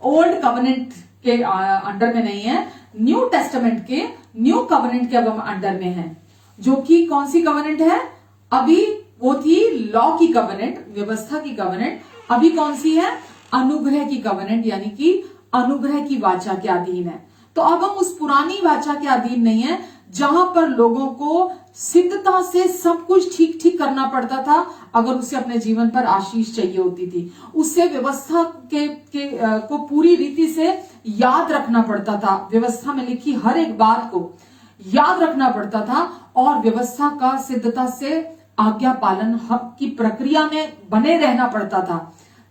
ओल्ड कवनेंट के अंडर में नहीं है, न्यू टेस्टामेंट के न्यू कवनेंट के अब हम अंडर में हैं। जो कि कौन सी कवनेंट है? अभी वो थी लॉ की कवनेंट, व्यवस्था की कवनेंट। अभी कौन सी है? अनुग्रह की कवनेंट, यानी कि अनुग्रह की वाचा के अधीन है। तो अब हम उस पुरानी वाचा के अधीन नहीं है जहां पर लोगों को सिद्धता से सब कुछ ठीक करना पड़ता था अगर उसे अपने जीवन पर आशीष चाहिए होती थी। उससे व्यवस्था को पूरी रीति से याद रखना पड़ता था, व्यवस्था में लिखी हर एक बात को याद रखना पड़ता था और व्यवस्था का सिद्धता से आज्ञा पालन की प्रक्रिया में बने रहना पड़ता था,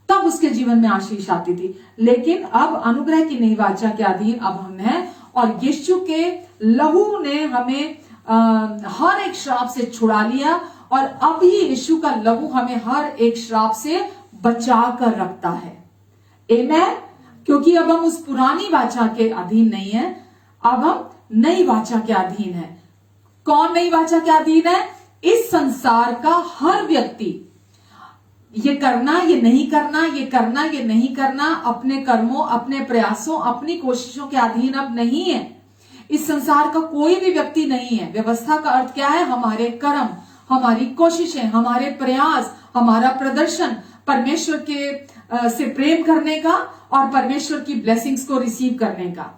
तब उसके जीवन में आशीष आती थी। लेकिन अब अनुग्रह की नई वाचा के अधीन अब हम हैं और यीशु के लहू ने हमें हर एक श्राप से छुड़ा लिया और अब ही यीशु का लहू हमें हर एक श्राप से बचा कर रखता है। आमेन। क्योंकि अब हम उस पुरानी वाचा के अधीन नहीं है, अब हम नई वाचा के अधीन है। कौन नई वाचा के अधीन है? इस संसार का हर व्यक्ति ये करना, ये नहीं करना, ये करना, ये नहीं करना, अपने कर्मों, अपने प्रयासों, अपनी कोशिशों के अधीन अब नहीं है। इस संसार का कोई भी व्यक्ति नहीं है। व्यवस्था का अर्थ क्या है? हमारे कर्म, हमारी कोशिशें, हमारे प्रयास, हमारा प्रदर्शन परमेश्वर के से प्रेम करने का और परमेश्वर की ब्लेसिंग्स को रिसीव करने का।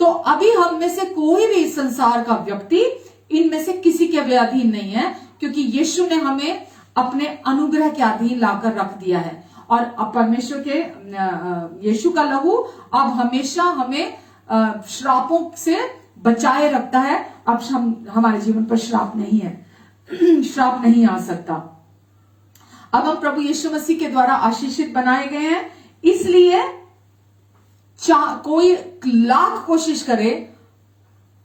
तो अभी हम में से कोई भी इस संसार का व्यक्ति इनमें से किसी के भी अधीन नहीं है, क्योंकि यीशु ने हमें अपने अनुग्रह के अधीन लाकर रख दिया है। और अब परमेश्वर के यीशु का लहू अब हमेशा हमें श्रापों से बचाए रखता है। अब हमारे जीवन पर श्राप नहीं है, श्राप नहीं आ सकता। अब हम प्रभु यीशु मसीह के द्वारा आशीषित बनाए गए हैं, इसलिए कोई लाख कोशिश करे,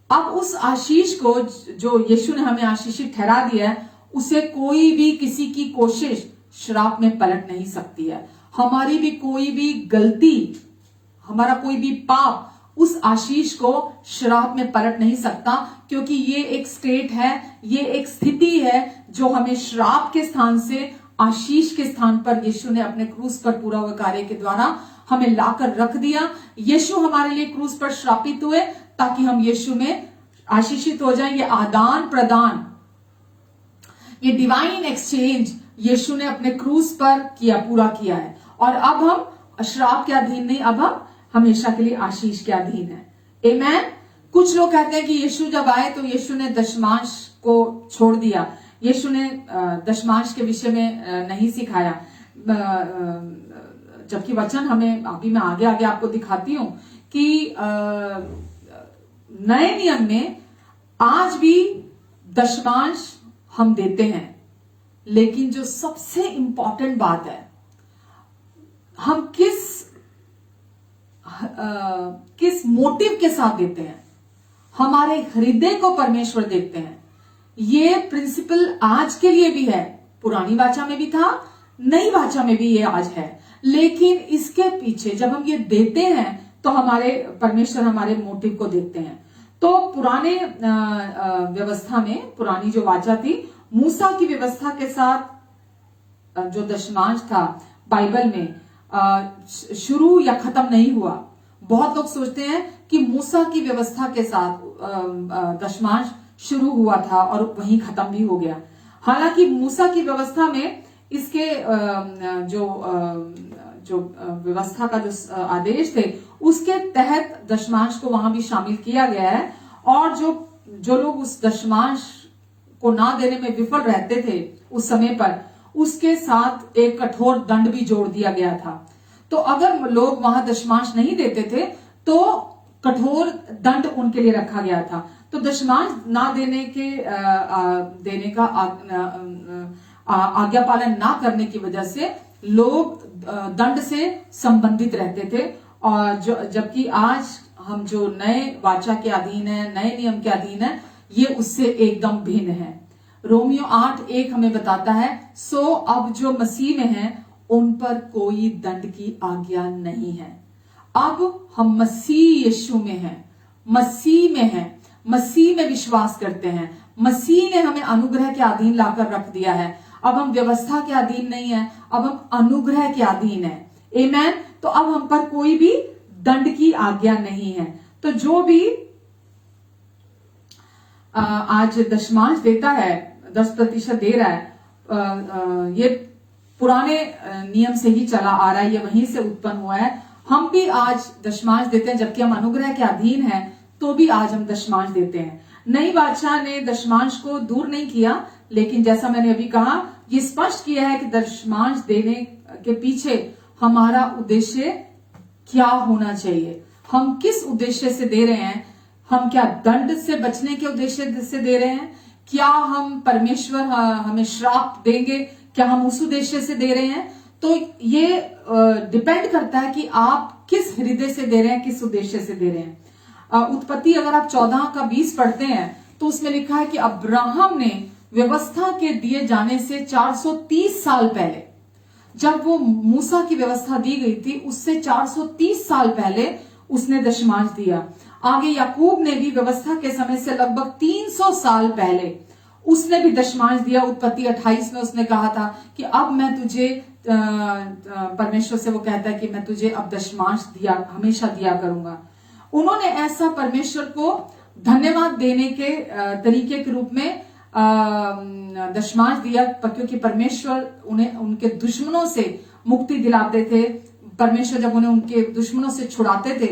अब उस आशीष को जो यीशु ने हमें आशीषित ठहरा दिया है, उसे कोई भी किसी की कोशिश श्राप में पलट नहीं सकती है। हमारी भी कोई भी गलती, हमारा कोई भी पाप उस आशीष को श्राप में पलट नहीं सकता, क्योंकि ये एक स्टेट है, ये एक स्थिति है जो हमें श्राप के स्थान से आशीष के स्थान पर यीशु ने अपने क्रूस पर पूरा हुए कार्य के द्वारा हमें लाकर रख दिया। यीशु हमारे लिए क्रूस पर श्रापित हुए ताकि हम यीशु में आशीषित हो जाएं। ये आदान प्रदान, ये डिवाइन एक्सचेंज यीशु ने अपने क्रूस पर पूरा किया है। और अब हम श्राप के अधीन नहीं, अब हम हमेशा के लिए आशीष के अधीन है। आमेन। कुछ लोग कहते हैं कि यीशु जब आए तो यीशु ने दशमांश को छोड़ दिया, यीशु ने दशमांश के विषय में नहीं सिखाया, जबकि वचन हमें, अभी मैं आगे आगे आपको दिखाती हूं कि नए नियम में आज भी दशमांश हम देते हैं, लेकिन जो सबसे इंपॉर्टेंट बात है, हम किस मोटिव के साथ देते हैं, हमारे हृदय को परमेश्वर देखते हैं। ये प्रिंसिपल आज के लिए भी है, पुरानी वाचा में भी था, नई वाचा में भी ये आज है। लेकिन इसके पीछे जब हम ये देते हैं तो हमारे परमेश्वर हमारे मोटिव को देखते हैं। तो पुराने व्यवस्था में, पुरानी जो वाचा थी, मूसा की व्यवस्था के साथ जो दशमांश था बाइबल में शुरू या खत्म नहीं हुआ। बहुत लोग सोचते हैं कि मूसा की व्यवस्था के साथ दशमांश शुरू हुआ था और वहीं खत्म भी हो गया। हालांकि मूसा की व्यवस्था में इसके जो व्यवस्था का जो आदेश थे उसके तहत दशमांश को वहां भी शामिल किया गया है। और जो लोग उस दशमांश को ना देने में विफल रहते थे उस समय पर, उसके साथ एक कठोर दंड भी जोड़ दिया गया था। तो अगर लोग वहां दशमांश नहीं देते थे तो कठोर दंड उनके लिए रखा गया था। तो दशमांश ना देने का आज्ञा पालन ना करने की वजह से लोग दंड से संबंधित रहते थे। और जबकि आज हम जो नए वाचा के अधीन है, नए नियम के अधीन है, ये उससे एकदम भिन्न है। रोमियो 8:1 हमें बताता है, सो अब जो मसीह में हैं उन पर कोई दंड की आज्ञा नहीं है। अब हम मसीह यीशु में हैं, मसीह में हैं, मसीह में विश्वास करते हैं, मसीह ने हमें अनुग्रह के अधीन लाकर रख दिया है। अब हम व्यवस्था के अधीन नहीं है, अब हम अनुग्रह के अधीन है। आमेन। तो अब हम पर कोई भी दंड की आज्ञा नहीं है। तो जो भी आज दशमांश देता है, 10% दे रहा है, ये पुराने नियम से ही चला आ रहा है, ये वहीं से उत्पन्न हुआ है। हम भी आज दशमांश देते हैं, जबकि हम अनुग्रह के अधीन हैं तो भी आज हम दशमांश देते हैं। नई बादशाह ने दशमांश को दूर नहीं किया, लेकिन जैसा मैंने अभी कहा, ये स्पष्ट किया है कि दशमांश देने के पीछे हमारा उद्देश्य क्या होना चाहिए, हम किस उद्देश्य से दे रहे हैं। हम क्या दंड से बचने के उद्देश्य से दे रहे हैं? क्या हम परमेश्वर हमें श्राप देंगे, क्या हम उस उद्देश्य से दे रहे हैं? तो ये डिपेंड करता है कि आप किस हृदय से दे रहे हैं, किस उद्देश्य से दे रहे हैं। उत्पत्ति अगर आप 14:20 पढ़ते हैं तो उसमें लिखा है कि अब्राहम ने व्यवस्था के दिए जाने से 430 साल पहले, जब वो मूसा की व्यवस्था दी गई थी उससे 430 साल पहले उसने दशमांश दिया। आगे याकूब ने भी व्यवस्था के समय से लगभग 300 साल पहले उसने भी दशमांश दिया। उत्पत्ति 28 में उसने कहा था कि अब मैं तुझे, परमेश्वर से वो कहता है कि मैं तुझे अब दशमांश हमेशा दिया करूंगा। उन्होंने ऐसा परमेश्वर को धन्यवाद देने के तरीके के रूप में दशमांश दिया, क्योंकि परमेश्वर उन्हें उनके दुश्मनों से मुक्ति दिलाते थे। परमेश्वर जब उन्हें उनके दुश्मनों से छुड़ाते थे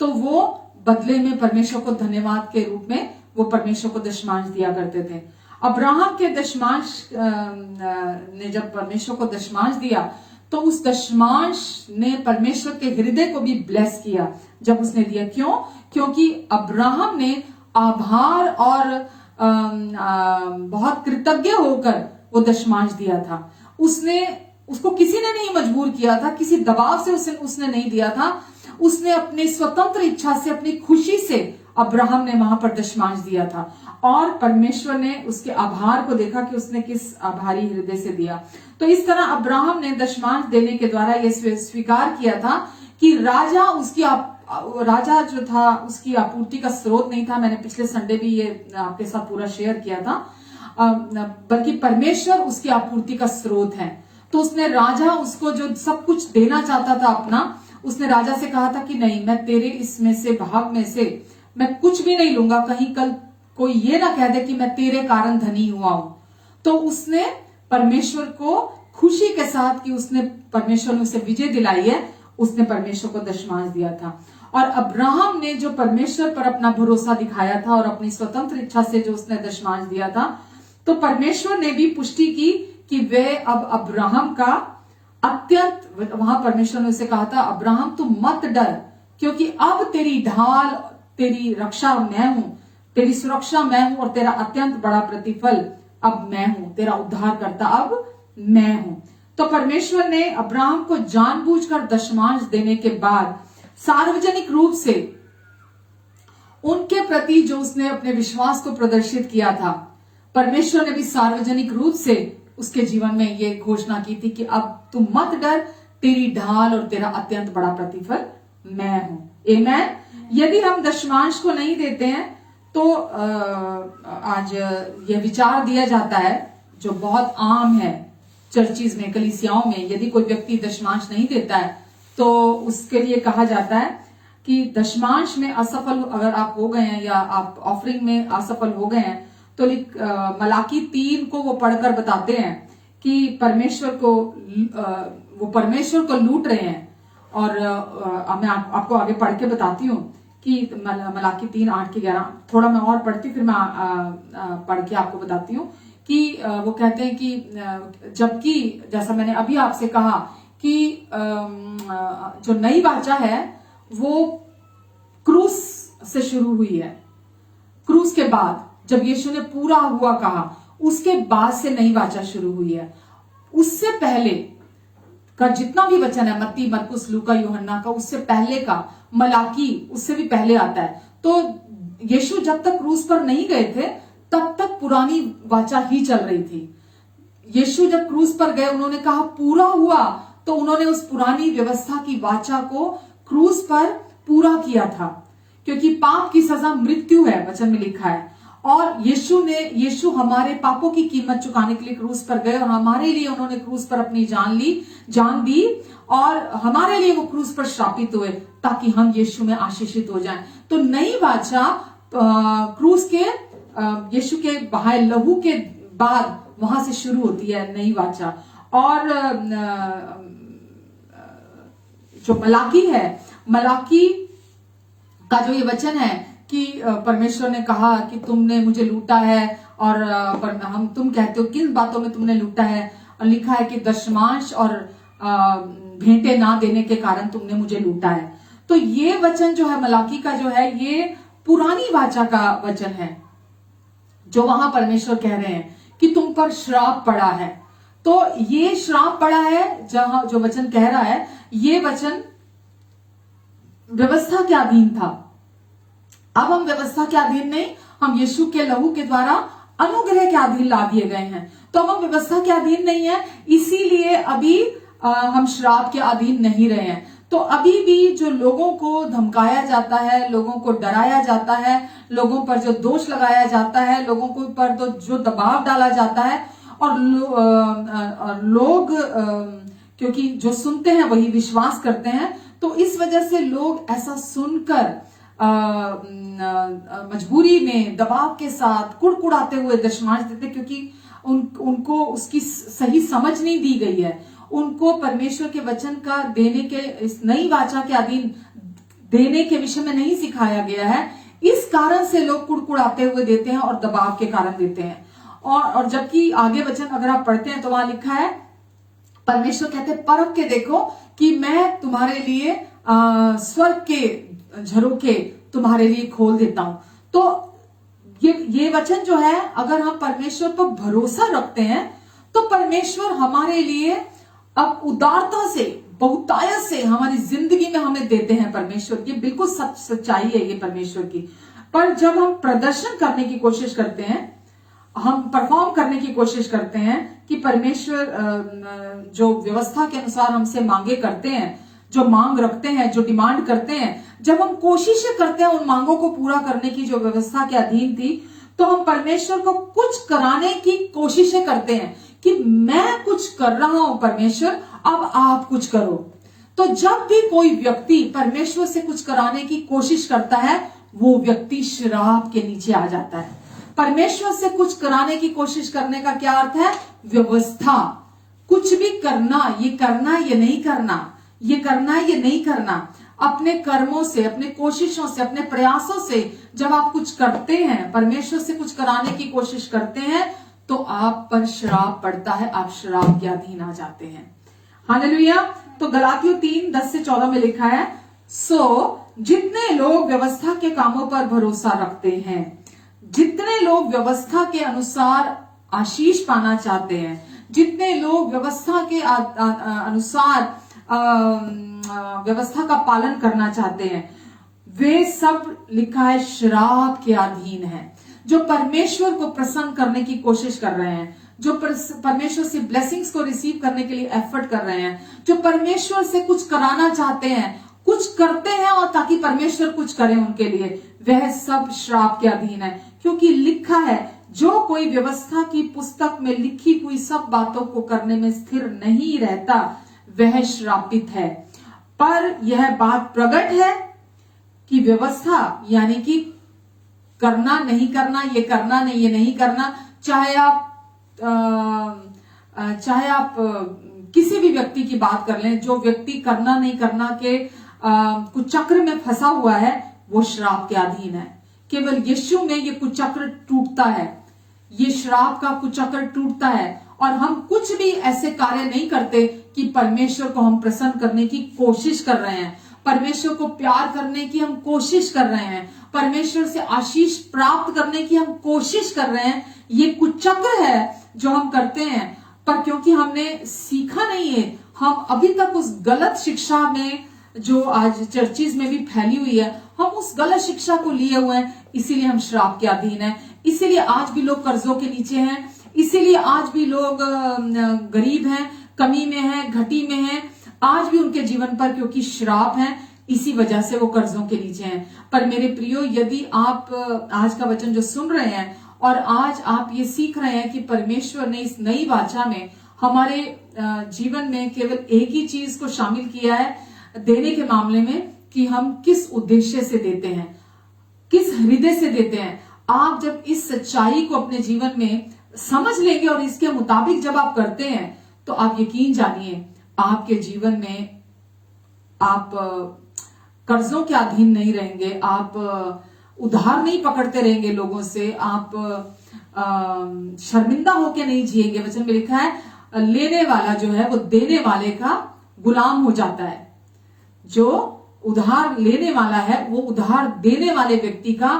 तो वो बदले में परमेश्वर को धन्यवाद के रूप में वो परमेश्वर को दशमांश दिया करते थे। अब्राहम के दशमांश ने जब परमेश्वर को दशमांश दिया तो उस दशमांश ने परमेश्वर के हृदय को भी ब्लेस किया जब उसने दिया। क्यों? क्योंकि अब्राहम ने आभार और बहुत कृतज्ञ होकर वो दशमांश दिया था। उसको किसी ने नहीं मजबूर किया था, किसी दबाव से उसने नहीं दिया था। उसने अपनी स्वतंत्र इच्छा से, अपनी खुशी से अब्राहम ने वहां पर दशमांश दिया था और परमेश्वर ने उसके आभार को देखा कि उसने किस आभारी हृदय से दिया। तो इस तरह अब्राहम ने दशमांश देने के द्वारा यह स्वीकार किया था कि राजा उसकी राजा जो था उसकी आपूर्ति का स्रोत नहीं था। मैंने पिछले संडे भी ये आपके साथ पूरा शेयर किया था, बल्कि परमेश्वर उसकी आपूर्ति का स्रोत है। तो उसने राजा उसको जो सब कुछ देना चाहता था अपना, उसने राजा से कहा था कि नहीं, मैं तेरे इसमें से भाग में से मैं कुछ भी नहीं लूंगा, कहीं कल कोई ये ना कह दे कि मैं तेरे कारण धनी हुआ हूं। तो उसने परमेश्वर को खुशी के साथ कि उसने परमेश्वर ने उसे विजय दिलाई है, उसने परमेश्वर को दशमांश दिया था। और अब्राहम ने जो परमेश्वर पर अपना भरोसा दिखाया था और अपनी स्वतंत्र इच्छा से जो उसने दशमांश दिया था, तो परमेश्वर ने भी पुष्टि की कि वे अब अब्राहम का अत्यंत, वहां परमेश्वर ने उसे कहा था, अब्राहम तू मत डर, क्योंकि अब तेरी ढाल, तेरी रक्षा मैं हूं, तेरी सुरक्षा मैं हूं और तेरा अत्यंत बड़ा प्रतिफल अब मैं हूं, तेरा उद्धार करता अब मैं हूं। तो परमेश्वर ने अब्राहम को जानबूझकर दशमांश देने के बाद सार्वजनिक रूप से उनके प्रति जो उसने अपने विश्वास को प्रदर्शित किया था, परमेश्वर ने भी सार्वजनिक रूप से उसके जीवन में ये घोषणा की थी कि अब तुम मत डर, तेरी ढाल और तेरा अत्यंत बड़ा प्रतिफल मैं हूं। आमेन। यदि हम दशमांश को नहीं देते हैं तो आज ये विचार दिया जाता है जो बहुत आम है चर्चिज में, कलीसियाओं में, यदि कोई व्यक्ति दशमांश नहीं देता है तो उसके लिए कहा जाता है कि दशमांश में असफल अगर आप हो गए हैं या आप ऑफरिंग में असफल हो गए हैं, तो मलाकी 3 को वो पढ़कर बताते हैं कि परमेश्वर को वो परमेश्वर को लूट रहे हैं। और मैं आपको आगे पढ़ के बताती हूँ कि मलाकी 3:8-11 थोड़ा मैं और पढ़ती, फिर मैं पढ़ के आपको बताती हूँ कि वो कहते हैं कि जबकि जैसा मैंने अभी आपसे कहा कि जो नई वाचा है वो क्रूस से शुरू हुई है। क्रूस के बाद जब यीशु ने पूरा हुआ कहा, उसके बाद से नई वाचा शुरू हुई है। उससे पहले का जितना भी वचन है, मत्ती, मरकुस, लूका, यूहन्ना का, उससे पहले का मलाकी उससे भी पहले आता है। तो यीशु जब तक क्रूस पर नहीं गए थे तब तक पुरानी वाचा ही चल रही थी। यीशु जब क्रूस पर गए, उन्होंने कहा पूरा हुआ, तो उन्होंने उस पुरानी व्यवस्था की वाचा को क्रूस पर पूरा किया था, क्योंकि पाप की सजा मृत्यु है, वचन में लिखा है। और यीशु हमारे पापों की कीमत चुकाने के लिए क्रूस पर गए और हमारे लिए उन्होंने क्रूस पर अपनी जान दी और हमारे लिए वो क्रूस पर श्रापित हुए ताकि हम यीशु में आशीषित हो जाएं। तो नई वाचा क्रूस के यीशु के बहाए लहू के बाद वहां से शुरू होती है नई वाचा। और जो मलाकी है, मलाकी का जो ये वचन है कि परमेश्वर ने कहा कि तुमने मुझे लूटा है, और तुम कहते हो किन बातों में तुमने लूटा है, और लिखा है कि दशमांश और भेंटे ना देने के कारण तुमने मुझे लूटा है। तो ये वचन जो है मलाकी का जो है, ये पुरानी वाचा का वचन है, जो वहां परमेश्वर कह रहे हैं कि तुम पर श्राप पड़ा है। तो ये श्राप पड़ा है, जहां जो वचन कह रहा है, ये वचन व्यवस्था के अधीन था। अब हम व्यवस्था के अधीन नहीं, हम यीशु के लहू के द्वारा अनुग्रह के अधीन ला दिए गए हैं। तो हम व्यवस्था के अधीन नहीं है, इसीलिए अभी हम श्राप के अधीन नहीं रहे हैं। तो अभी भी जो लोगों को धमकाया जाता है, लोगों को डराया जाता है, लोगों पर जो दोष लगाया जाता है, लोगों को पर जो दबाव डाला जाता है, और लोग क्योंकि जो सुनते हैं वही विश्वास करते हैं, तो इस वजह से लोग ऐसा सुनकर मजबूरी में दबाव के साथ कुड़कुड़ाते हुए दशमांश देते, क्योंकि उनको उसकी सही समझ नहीं दी गई है। उनको परमेश्वर के वचन का देने के, इस नई वाचा के अधीन देने के विषय में नहीं सिखाया गया है। इस कारण से लोग कुड़कुड़ाते हुए देते हैं और दबाव के कारण देते हैं। और जबकि आगे वचन अगर आप पढ़ते हैं तो वहां लिखा है, परमेश्वर कहते हैं परख के देखो कि मैं तुम्हारे लिए स्वर्ग के झरोखे तुम्हारे लिए खोल देता हूं। तो ये वचन जो है, अगर हम परमेश्वर पर भरोसा रखते हैं तो परमेश्वर हमारे लिए अब उदारता से, बहुतायत से हमारी जिंदगी में हमें देते हैं। परमेश्वर की बिल्कुल सच्चाई है ये परमेश्वर की। पर जब हम प्रदर्शन करने की कोशिश करते हैं, हम परफॉर्म करने की कोशिश करते हैं कि परमेश्वर जो व्यवस्था के अनुसार हमसे मांगे करते हैं, जो मांग रखते हैं, जो डिमांड करते हैं, जब हम कोशिशें करते हैं उन मांगों को पूरा करने की जो व्यवस्था के अधीन थी, तो हम परमेश्वर को कुछ कराने की कोशिशें करते हैं कि मैं कुछ कर रहा हूं परमेश्वर, अब आप कुछ करो। तो जब भी कोई व्यक्ति परमेश्वर से कुछ कराने की कोशिश करता है, वो व्यक्ति श्राप के नीचे आ जाता है। परमेश्वर से कुछ कराने की कोशिश करने का क्या अर्थ है? व्यवस्था। कुछ भी करना, ये करना ये नहीं करना, ये करना ये नहीं करना। अपने कर्मों से, अपने कोशिशों से, अपने प्रयासों से जब आप कुछ करते हैं, परमेश्वर से कुछ कराने की कोशिश करते हैं, तो आप पर श्राप पड़ता है, आप श्राप के अधीन आ जाते हैं। हालेलुया। तो गलातियों 3:10-14 में लिखा है, सो जितने लोग व्यवस्था के कामों पर भरोसा रखते हैं, जितने लोग व्यवस्था के अनुसार आशीष पाना चाहते हैं, जितने लोग व्यवस्था के अनुसार व्यवस्था का पालन करना चाहते हैं, वे सब लिखा है श्राप के अधीन है। जो परमेश्वर को प्रसन्न करने की कोशिश कर रहे हैं, जो परमेश्वर से ब्लेसिंग्स को रिसीव करने के लिए एफर्ट कर रहे हैं, जो परमेश्वर से कुछ कराना चाहते हैं, कुछ करते हैं और ताकि परमेश्वर कुछ करे उनके लिए, वह सब श्राप के अधीन है। क्योंकि लिखा है, जो कोई व्यवस्था की पुस्तक में लिखी हुई सब बातों को करने में स्थिर नहीं रहता, वह श्रापित है। पर यह बात प्रकट है कि व्यवस्था यानी कि करना नहीं करना, ये करना नहीं ये नहीं करना, चाहे आप किसी भी व्यक्ति की बात कर लें, जो व्यक्ति करना नहीं करना के कुचक्र में फंसा हुआ है, वो श्राप के अधीन है। केवल यीशु में ये कुचक्र टूटता है, ये श्राप का कुचक्र टूटता है, और हम कुछ भी ऐसे कार्य नहीं करते कि परमेश्वर को हम प्रसन्न करने की कोशिश कर रहे हैं, परमेश्वर को प्यार करने की हम कोशिश कर रहे हैं, परमेश्वर से आशीष प्राप्त करने की हम कोशिश कर रहे हैं। ये कुचक्र है जो हम करते हैं, पर क्योंकि हमने सीखा नहीं है, हम अभी तक उस गलत शिक्षा में, जो आज चर्चिज में भी फैली हुई है, हम उस गलत शिक्षा को लिए हुए हैं, इसीलिए हम श्राप के अधीन हैं। इसीलिए आज भी लोग कर्जों के नीचे हैं, इसीलिए आज भी लोग गरीब हैं, कमी में हैं, घटी में हैं, आज भी उनके जीवन पर क्योंकि श्राप है, इसी वजह से वो कर्जों के नीचे हैं। पर मेरे प्रियो, यदि आप आज का वचन जो सुन रहे हैं और आज आप ये सीख रहे हैं कि परमेश्वर ने इस नई वाचा में हमारे जीवन में केवल एक ही चीज को शामिल किया है देने के मामले में, कि हम किस उद्देश्य से देते हैं, किस हृदय से देते हैं। आप जब इस सच्चाई को अपने जीवन में समझ लेंगे और इसके मुताबिक जब आप करते हैं, तो आप यकीन जानिए आपके जीवन में आप कर्जों के अधीन नहीं रहेंगे, आप उधार नहीं पकड़ते रहेंगे लोगों से, आप शर्मिंदा होके नहीं जिएंगे। वचन में लिखा है, लेने वाला जो है वो देने वाले का गुलाम हो जाता है, जो उधार लेने वाला है वो उधार देने वाले व्यक्ति का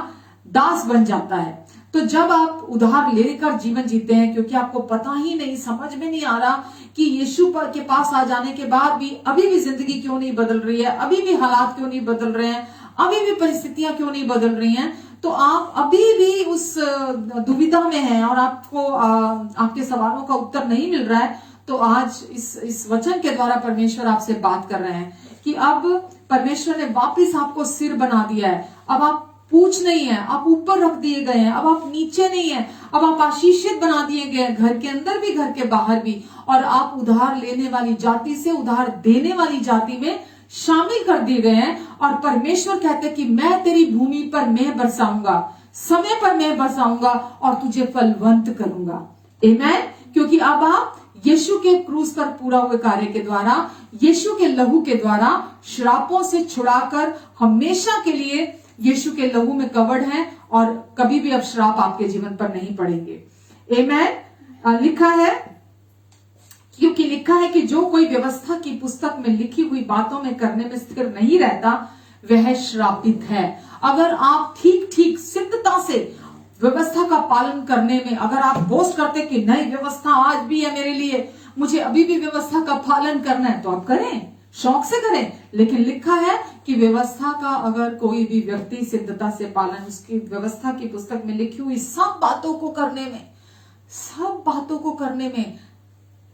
दास बन जाता है। तो जब आप उधार लेकर जीवन जीते हैं, क्योंकि आपको पता ही नहीं, समझ में नहीं आ रहा कि यीशु के पास आ जाने के बाद भी अभी भी जिंदगी क्यों नहीं बदल रही है, अभी भी हालात क्यों नहीं बदल रहे हैं, अभी भी परिस्थितियां क्यों नहीं बदल रही हैं, तो आप अभी भी उस दुविधा में हैं और आपको आपके सवालों का उत्तर नहीं मिल रहा है, तो आज इस वचन के द्वारा परमेश्वर आपसे बात कर रहे हैं कि अब परमेश्वर ने वापस आपको सिर बना दिया है। अब आप पूछ नहीं है, आप ऊपर रख दिए गए हैं, अब आप नीचे नहीं है, अब आप आशीषित बना दिए गए हैं, घर के अंदर भी घर के बाहर भी, और आप उधार लेने वाली जाति से उधार देने वाली जाति में शामिल कर दिए गए हैं। और परमेश्वर कहते हैं कि मैं तेरी भूमि पर मैं बरसाऊंगा, समय पर मैं बरसाऊंगा और तुझे फलवंत करूंगा। आमीन। क्योंकि अब आप यीशु के क्रूस पर पूरा हुए कार्य के द्वारा, यीशु के लहू के द्वारा श्रापों से छुड़ाकर हमेशा के लिए यीशु के लहू में कवर्ड हैं और कभी भी अब श्राप आपके जीवन पर नहीं पड़ेंगे। आमीन। लिखा है, क्योंकि लिखा है कि जो कोई व्यवस्था की पुस्तक में लिखी हुई बातों में करने में स्थिर नहीं रहता, वह श्रापित है। अगर आप ठीक ठीक सिद्धता से व्यवस्था का पालन करने में, अगर आप बोस्ट करते कि नहीं व्यवस्था आज भी है मेरे लिए, मुझे अभी भी व्यवस्था का पालन करना है, तो आप करें, शौक से करें। लेकिन लिखा है कि व्यवस्था का अगर कोई भी व्यक्ति सिद्धता से पालन, उसकी व्यवस्था की पुस्तक में लिखी हुई सब बातों को करने में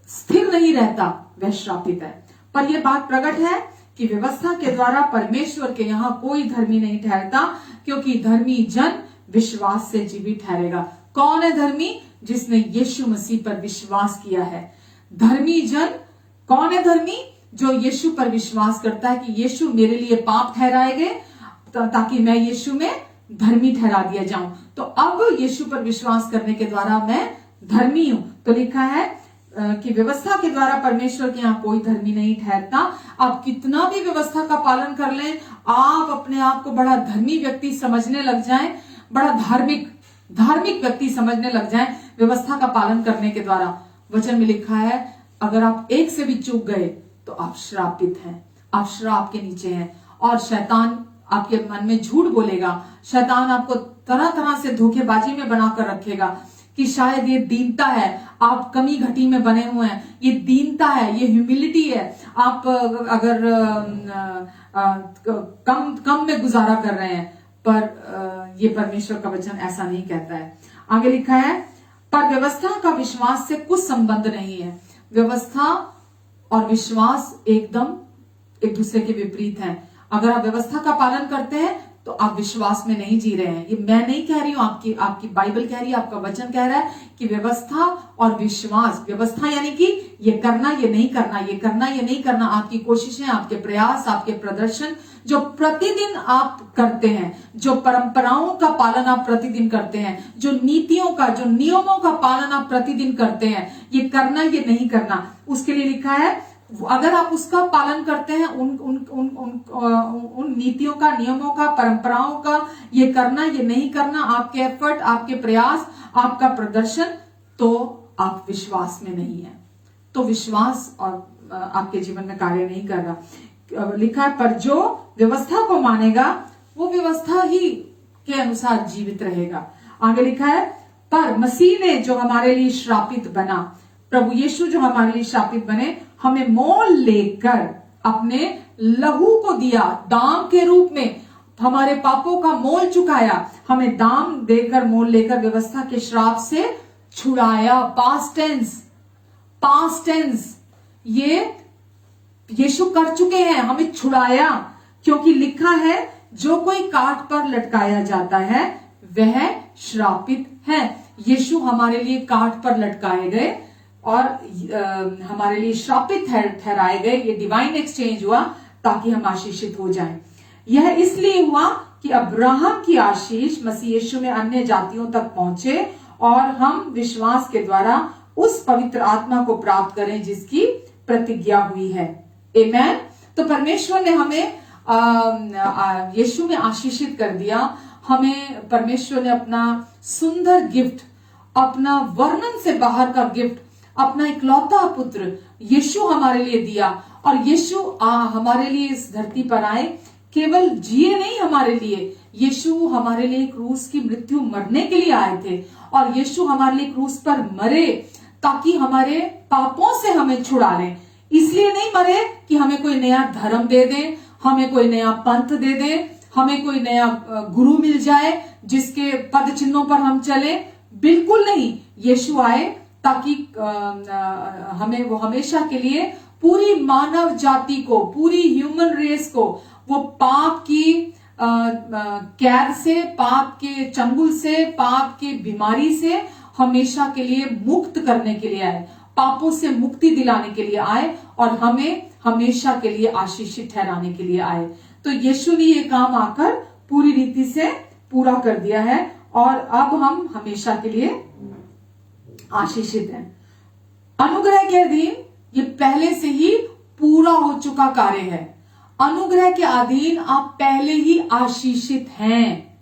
स्थिर नहीं रहता, वह श्रापित है। पर यह बात प्रकट है कि व्यवस्था के द्वारा परमेश्वर के यहाँ कोई धर्मी नहीं ठहरता, क्योंकि धर्मी जन विश्वास से जीवित ठहरेगा। कौन है धर्मी? जिसने यीशु मसीह पर विश्वास किया है। धर्मी जन कौन है? धर्मी जो यीशु पर विश्वास करता है कि यीशु मेरे लिए पाप ठहराए गए ताकि मैं यीशु में धर्मी ठहरा दिया जाऊं। तो अब यीशु पर विश्वास करने के द्वारा मैं धर्मी हूं। तो लिखा है कि व्यवस्था के द्वारा परमेश्वर के यहाँ कोई धर्मी नहीं ठहरता। आप कितना भी व्यवस्था का पालन कर लें, आप अपने आप को बड़ा धर्मी व्यक्ति समझने लग जाएं, बड़ा धार्मिक व्यक्ति समझने लग जाएं व्यवस्था का पालन करने के द्वारा। वचन में लिखा है अगर आप एक से भी चूक गए तो आप श्रापित हैं, आप श्राप के नीचे हैं। और शैतान आपके मन में झूठ बोलेगा, शैतान आपको तरह तरह से धोखेबाजी में बनाकर रखेगा कि शायद ये दीनता है, आप कमी घटी में बने हुए हैं, ये दीनता है, ये ह्यूमिलिटी है, आप अगर कम में गुजारा कर रहे हैं। पर ये परमेश्वर का वचन ऐसा नहीं कहता है। आगे लिखा है पर व्यवस्था का विश्वास से कुछ संबंध नहीं है। व्यवस्था और विश्वास एकदम एक दूसरे के विपरीत हैं। अगर आप व्यवस्था का पालन करते हैं तो आप विश्वास में नहीं जी रहे हैं। ये मैं नहीं कह रही हूं, आपकी बाइबल कह रही है, आपका वचन कह रहा है कि व्यवस्था और विश्वास, व्यवस्था यानी कि ये करना ये नहीं करना, ये करना ये नहीं करना, आपकी कोशिशें, आपके प्रयास, आपके प्रदर्शन जो प्रतिदिन आप करते हैं, जो परंपराओं का पालन आप प्रतिदिन करते हैं, जो नीतियों का, जो नियमों का पालन आप प्रतिदिन करते हैं, ये करना ये नहीं करना, उसके लिए लिखा है अगर आप उसका पालन करते हैं, उन नीतियों का, नियमों का, परंपराओं का, ये करना ये नहीं करना, आपके एफर्ट, आपके प्रयास, आपका प्रदर्शन, तो आप विश्वास में नहीं है। तो विश्वास और आपके जीवन में कार्य नहीं कर रहा। लिखा है पर जो व्यवस्था को मानेगा वो व्यवस्था ही के अनुसार जीवित रहेगा। आगे लिखा है पर मसीह ने जो हमारे लिए श्रापित बना, प्रभु यीशु जो हमारे लिए श्रापित बने, हमें मोल लेकर अपने लहू को दिया, दाम के रूप में हमारे पापों का मोल चुकाया, हमें दाम देकर, मोल लेकर व्यवस्था के श्राप से छुड़ाया। पास्ट टेंस ये यीशु कर चुके हैं, हमें छुड़ाया, क्योंकि लिखा है जो कोई काट पर लटकाया जाता है वह श्रापित है। यीशु हमारे लिए काट पर लटकाए गए और हमारे लिए श्रापित ठहराए गए। ये डिवाइन एक्सचेंज हुआ ताकि हम आशीषित हो जाएं। यह इसलिए हुआ कि अब्राहम की आशीष मसीह यीशु में अन्य जातियों तक पहुंचे और हम विश्वास के द्वारा उस पवित्र आत्मा को प्राप्त करें जिसकी प्रतिज्ञा हुई है। आमेन। तो परमेश्वर ने हमें यीशु में आशीषित कर दिया। हमें परमेश्वर ने अपना सुंदर गिफ्ट, अपना वर्णन से बाहर का गिफ्ट, अपना इकलौता पुत्र यीशु हमारे लिए दिया। और यीशु हमारे लिए इस धरती पर आए, केवल जिए नहीं हमारे लिए, यीशु हमारे लिए क्रूस की मृत्यु मरने के लिए आए थे। और यीशु हमारे लिए क्रूस पर मरे ताकि हमारे पापों से हमें छुड़ा लें। इसलिए नहीं मरे कि हमें कोई नया धर्म दे दे, हमें कोई नया पंथ दे दे, हमें कोई नया गुरु मिल जाए जिसके पद चिन्हों पर हम चले। बिल्कुल नहीं, यीशु आए ताकि हमें वो हमेशा के लिए पूरी मानव जाति को, पूरी ह्यूमन रेस को वो पाप की कैद से, पाप के चंगुल से, पाप की बीमारी से हमेशा के लिए मुक्त करने के लिए आए, पापों से मुक्ति दिलाने के लिए आए और हमें हमेशा के लिए आशीषित ठहराने के लिए आए। तो यीशु ने ये काम आकर पूरी रीति से पूरा कर दिया है और अब हम हमेशा के लिए आशीषित हैं। अनुग्रह के अधीन ये पहले से ही पूरा हो चुका कार्य है। अनुग्रह के अधीन आप पहले ही आशीषित हैं।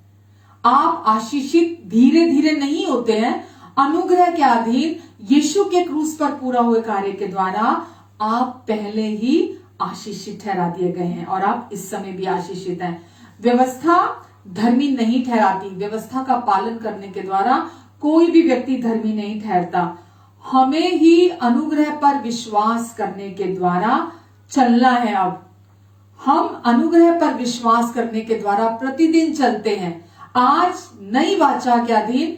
आप आशीषित धीरे धीरे नहीं होते हैं। अनुग्रह के अधीन यीशु के क्रूस पर पूरा हुए कार्य के द्वारा आप पहले ही आशीषित ठहरा दिए गए हैं और आप इस समय भी आशीषित हैं। व्यवस्था धर्मी नहीं ठहराती। व्यवस्था का पालन करने के द्वारा कोई भी व्यक्ति धर्मी नहीं ठहरता। हमें ही अनुग्रह पर विश्वास करने के द्वारा चलना है। अब हम अनुग्रह पर विश्वास करने के द्वारा प्रतिदिन चलते हैं। आज नई वाचा के अधीन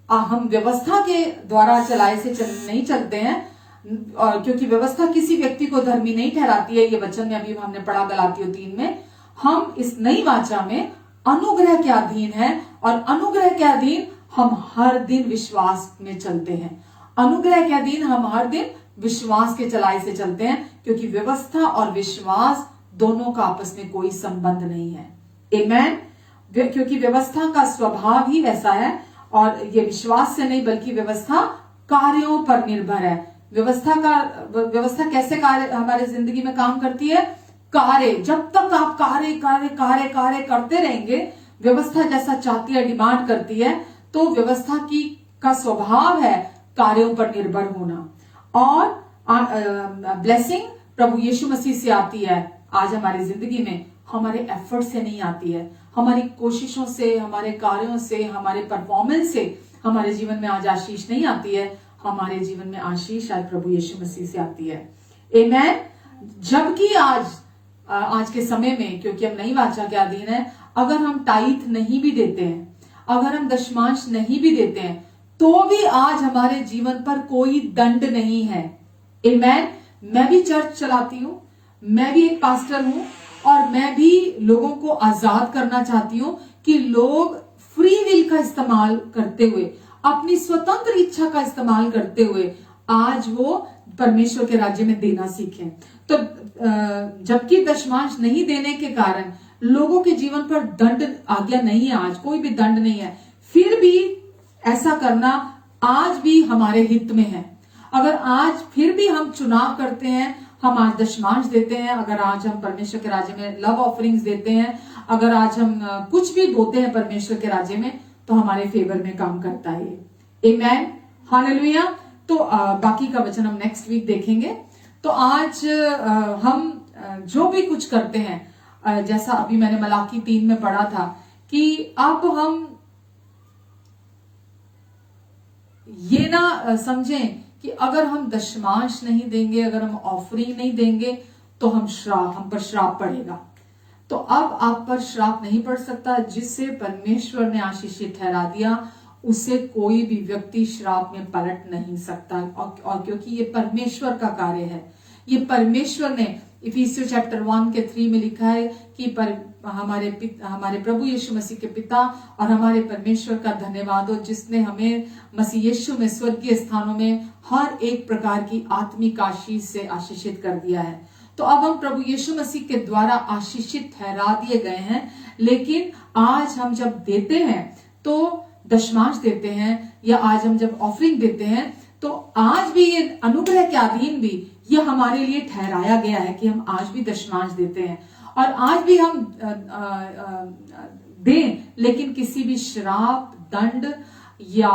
हम व्यवस्था के द्वारा चलाए से नहीं चलते हैं। और क्योंकि व्यवस्था किसी व्यक्ति को धर्मी नहीं ठहराती है, ये वचन में अभी हमने पढ़ा गलातियों 3 में। हम इस नई वाचा में अनुग्रह के अधीन है, और अनुग्रह के अधीन हम हर दिन विश्वास में चलते हैं। अनुग्रह के अधीन हम हर दिन विश्वास के चलाई से चलते हैं, क्योंकि व्यवस्था और विश्वास दोनों का आपस में कोई संबंध नहीं है। आमेन। क्योंकि व्यवस्था का स्वभाव ही वैसा है, और ये विश्वास से नहीं बल्कि व्यवस्था कार्यों पर निर्भर है। व्यवस्था कैसे कार्य हमारे जिंदगी में काम करती है? कार्य। जब तक आप कार्य कार्य कार्य कार्य करते रहेंगे, व्यवस्था जैसा चाहती है, डिमांड करती है, तो व्यवस्था का स्वभाव है कार्यों पर निर्भर होना। और ब्लेसिंग प्रभु यीशु मसीह से आती है आज हमारी जिंदगी में, हमारे एफर्ट से नहीं आती है, हमारी कोशिशों से, हमारे कार्यों से, हमारे परफॉर्मेंस से हमारे जीवन में आज आशीष नहीं आती है। हमारे जीवन में आशीष आज प्रभु यीशु मसीह से आती है। आमेन। जबकि आज के समय में, क्योंकि हम नई वाचा के अधीन है, अगर हम टाइथ नहीं भी देते हैं, अगर हम दशमांश नहीं भी देते हैं, तो भी आज हमारे जीवन पर कोई दंड नहीं है। आमेन। मैं भी चर्च चलाती हूं, मैं भी एक पास्टर हूं, और मैं भी लोगों को आजाद करना चाहती हूं कि लोग फ्री विल का इस्तेमाल करते हुए, अपनी स्वतंत्र इच्छा का इस्तेमाल करते हुए आज वो परमेश्वर के राज्य में देना सीखें। तो जबकि दशमांश नहीं देने के कारण लोगों के जीवन पर दंड आज्ञा नहीं है, आज कोई भी दंड नहीं है, फिर भी ऐसा करना आज भी हमारे हित में है। अगर आज फिर भी हम चुनाव करते हैं, हम आज दशमांश देते हैं, अगर आज हम परमेश्वर के राज्य में लव ऑफरिंग्स देते हैं, अगर आज हम कुछ भी बोते हैं परमेश्वर के राज्य में, तो हमारे फेवर में काम करता है। आमेन। हालेलुया। तो बाकी का वचन हम नेक्स्ट वीक देखेंगे। तो आज हम जो भी कुछ करते हैं, जैसा अभी मैंने मलाकी 3 में पढ़ा था कि अब हम ये ना समझें कि अगर हम दशमांश नहीं देंगे, अगर हम ऑफरिंग नहीं देंगे, तो हम पर श्राप पड़ेगा। तो अब आप पर श्राप नहीं पड़ सकता। जिससे परमेश्वर ने आशीषित ठहरा दिया, उसे कोई भी व्यक्ति श्राप में पलट नहीं सकता। और क्योंकि ये परमेश्वर का कार्य है, ये परमेश्वर ने इफिसियों चैप्टर 1 के 3 में लिखा है कि हमारे प्रभु यीशु मसीह के पिता और हमारे परमेश्वर का धन्यवाद हो, जिसने हमें मसीह यीशु में स्वर्गीय स्थानों में हर एक प्रकार की आत्मिक आशीष से आशीषित कर दिया है। तो अब हम प्रभु यीशु मसीह के द्वारा आशीषित ठहरा दिए गए हैं। लेकिन आज हम जब देते हैं, तो दशमांश देते हैं, या आज हम जब ऑफरिंग देते हैं, तो आज भी ये अनुग्रह के अधीन भी ये हमारे लिए ठहराया गया है कि हम आज भी दशमांश देते हैं, और आज भी हम दें, लेकिन किसी भी श्राप, दंड या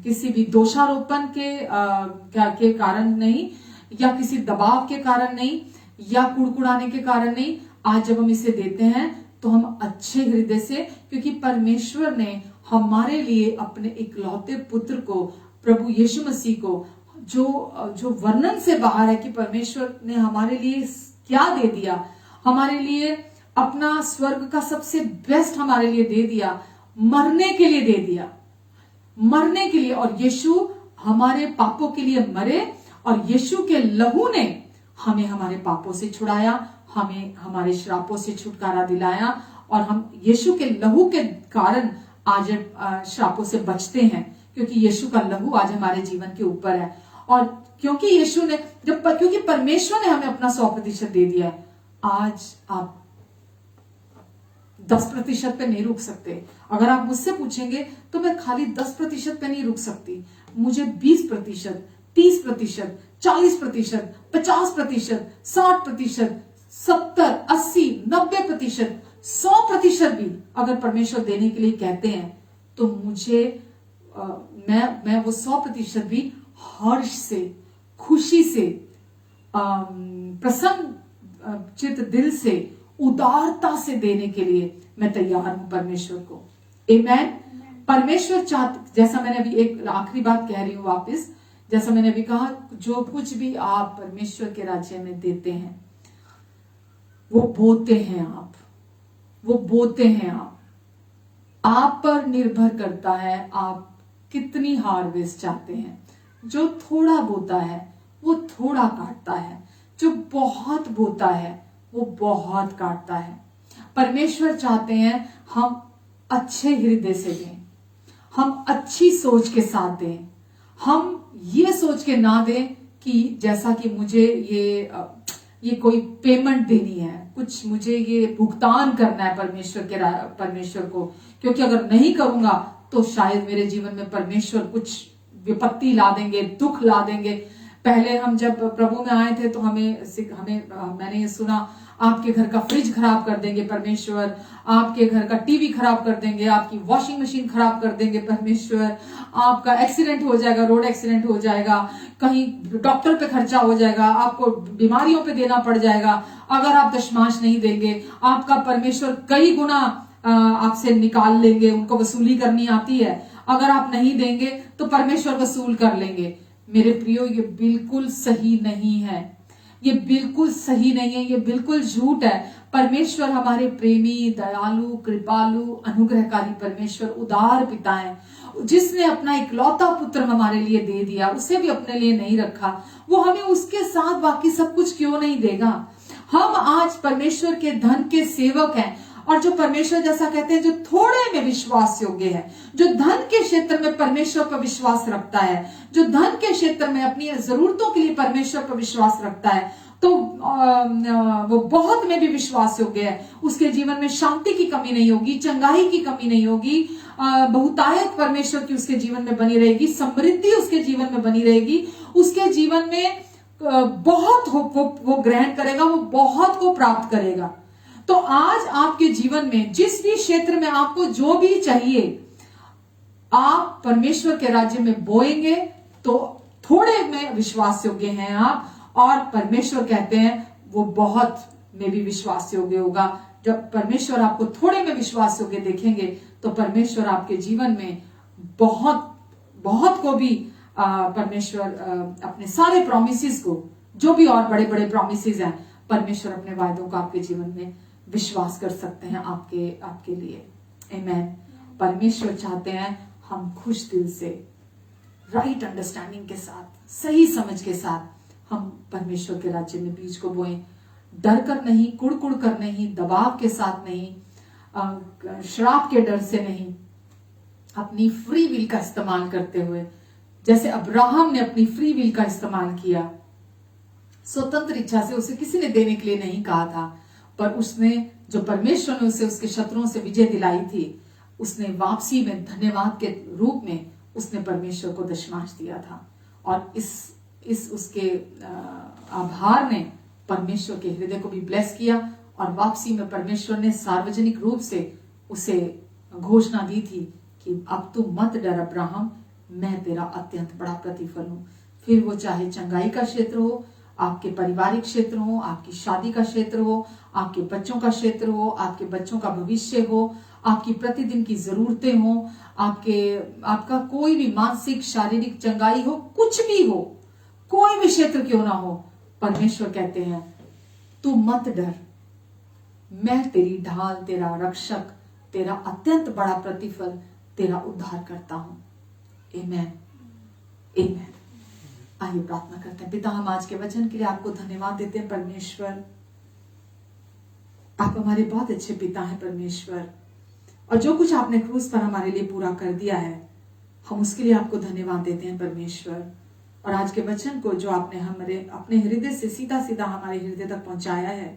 किसी भी दोषारोपण के कारण नहीं, या किसी दबाव के कारण नहीं, या कुड़कुड़ाने के कारण नहीं। आज जब हम इसे देते हैं तो हम अच्छे हृदय से, क्योंकि परमेश्वर ने हमारे लिए अपने इकलौते पुत्र को, प्रभु यीशु मसीह को, जो वर्णन से बाहर है कि परमेश्वर ने हमारे लिए क्या दे दिया, हमारे लिए अपना स्वर्ग का सबसे बेस्ट हमारे लिए दे दिया, मरने के लिए दे दिया, मरने के लिए। और यीशु हमारे पापों के लिए मरे, और यीशु के लहू ने हमें हमारे पापों से छुड़ाया, हमें हमारे श्रापों से छुटकारा दिलाया, और हम यीशु के लहू के कारण आज श्रापों से बचते हैं, क्योंकि यीशु का लहू आज हमारे जीवन के ऊपर है। और क्योंकि यीशु ने क्योंकि परमेश्वर ने हमें अपना 100% दे दिया है, आज आप 10% पे नहीं रुक सकते। अगर आप मुझसे पूछेंगे तो मैं खाली 10% पे नहीं रुक सकती, मुझे 20%, 30%, 40%, 50%, 60%, 70, 80, 90%, 100% भी अगर परमेश्वर देने के लिए कहते हैं, तो मुझे मैं वो 100% भी हर्ष से, खुशी से, प्रसन्न चित्त दिल से, उदारता से देने के लिए मैं तैयार हूं परमेश्वर को। आमेन। परमेश्वर जैसा मैंने अभी एक आखिरी बात कह रही हूं वापस, जैसा मैंने अभी कहा, जो कुछ भी आप परमेश्वर के राज्य में देते हैं, वो बोते हैं आप, वो बोते हैं आप पर निर्भर करता है आप कितनी हार्वेस्ट चाहते हैं। जो थोड़ा बोता है वो थोड़ा काटता है, जो बहुत बोता है वो बहुत काटता है। परमेश्वर चाहते हैं हम अच्छे हृदय से दें, हम अच्छी सोच के साथ दें। हम ये सोच के ना दें कि जैसा कि मुझे ये कोई पेमेंट देनी है, कुछ मुझे ये भुगतान करना है परमेश्वर को, क्योंकि अगर नहीं करूंगा तो शायद मेरे जीवन में परमेश्वर कुछ विपत्ति ला देंगे, दुख ला देंगे। पहले हम जब प्रभु में आए थे तो मैंने ये सुना, आपके घर का फ्रिज खराब कर देंगे परमेश्वर, आपके घर का टीवी खराब कर देंगे, आपकी वॉशिंग मशीन खराब कर देंगे परमेश्वर, आपका एक्सीडेंट हो जाएगा, रोड एक्सीडेंट हो जाएगा, कहीं डॉक्टर पे खर्चा हो जाएगा, आपको बीमारियों पे देना पड़ जाएगा अगर आप दशमांश नहीं देंगे, आपका परमेश्वर कई गुना आपसे निकाल लेंगे, उनको वसूली करनी आती है, अगर आप नहीं देंगे तो परमेश्वर वसूल कर लेंगे। मेरे प्रियो, ये बिल्कुल सही नहीं है, ये बिल्कुल सही नहीं है, ये बिल्कुल झूठ है। परमेश्वर हमारे प्रेमी, दयालु, कृपालु, अनुग्रहकारी परमेश्वर, उदार पिता है, जिसने अपना इकलौता पुत्र हमारे लिए दे दिया, उसे भी अपने लिए नहीं रखा, वो हमें उसके साथ बाकी सब कुछ क्यों नहीं देगा। हम आज परमेश्वर के धन के सेवक हैं, और जो परमेश्वर जैसा कहते हैं, जो थोड़े में विश्वास योग्य है, जो धन के क्षेत्र में परमेश्वर पर विश्वास रखता है, जो धन के क्षेत्र में अपनी जरूरतों के लिए परमेश्वर पर विश्वास रखता है, तो वो बहुत में भी विश्वास योग्य है। उसके जीवन में शांति की कमी नहीं होगी, चंगाई की कमी नहीं होगी, बहुतायत परमेश्वर की उसके जीवन में बनी रहेगी, समृद्धि उसके जीवन में बनी रहेगी, उसके जीवन में बहुत वो ग्रहण करेगा, वो बहुत को प्राप्त करेगा। तो आज आपके जीवन में जिस भी क्षेत्र में आपको जो भी चाहिए, आप परमेश्वर के राज्य में बोएंगे तो थोड़े में विश्वास योग्य हैं आप, और परमेश्वर कहते हैं वो बहुत में भी विश्वास योग्य होगा। जब परमेश्वर आपको थोड़े में विश्वास योग्य देखेंगे तो परमेश्वर आपके जीवन में बहुत को भी परमेश्वर अपने सारे प्रॉमिसेस को, जो भी और बड़े बड़े प्रॉमिसेस हैं, परमेश्वर अपने वायदों का आपके जीवन में विश्वास कर सकते हैं आपके लिए। आमीन। परमेश्वर चाहते हैं हम खुश दिल से, राइट अंडरस्टैंडिंग के साथ, सही समझ के साथ हम परमेश्वर के राज्य में बीज को बोएं, डर कर नहीं, कुड़ कर नहीं, दबाव के साथ नहीं, श्राप के डर से नहीं, अपनी फ्री विल का इस्तेमाल करते हुए, जैसे अब्राहम ने अपनी फ्री विल का इस्तेमाल किया, स्वतंत्र इच्छा से, उसे किसी ने देने के लिए नहीं कहा था, पर उसने, जो परमेश्वर ने उसे उसके शत्रुओं से विजय दिलाई थी, उसने वापसी में धन्यवाद के रूप में उसने परमेश्वर को दशमांश दिया था, और इस उसके आभार ने परमेश्वर के हृदय को भी ब्लेस किया, और वापसी में परमेश्वर ने सार्वजनिक रूप से उसे घोषणा दी थी कि अब तू मत डर अब्राहम, मैं तेरा अत्यंत बड़ा प्रतिफल हूं। फिर वो चाहे चंगाई का क्षेत्र हो, आपके पारिवारिक क्षेत्र हो, आपकी शादी का क्षेत्र हो, आपके बच्चों का क्षेत्र हो, आपके बच्चों का भविष्य हो, आपकी प्रतिदिन की जरूरतें हो, आपका कोई भी मानसिक शारीरिक चंगाई हो, कुछ भी हो, कोई भी क्षेत्र क्यों ना हो, परमेश्वर कहते हैं तू मत डर, मैं तेरी ढाल, तेरा रक्षक, तेरा अत्यंत बड़ा प्रतिफल, तेरा उद्धार करता हूं। आमीन, आमीन। आइए प्रार्थना करते हैं। पिता, हम आज के वचन के लिए आपको धन्यवाद देते हैं परमेश्वर, आप हमारे बहुत अच्छे पिता हैं परमेश्वर, और जो कुछ आपने क्रूस पर हमारे लिए पूरा कर दिया है, हम उसके लिए आपको धन्यवाद देते हैं परमेश्वर। और आज के वचन को जो आपने हमारे अपने हृदय से सीधा सीधा हमारे हृदय तक पहुंचाया है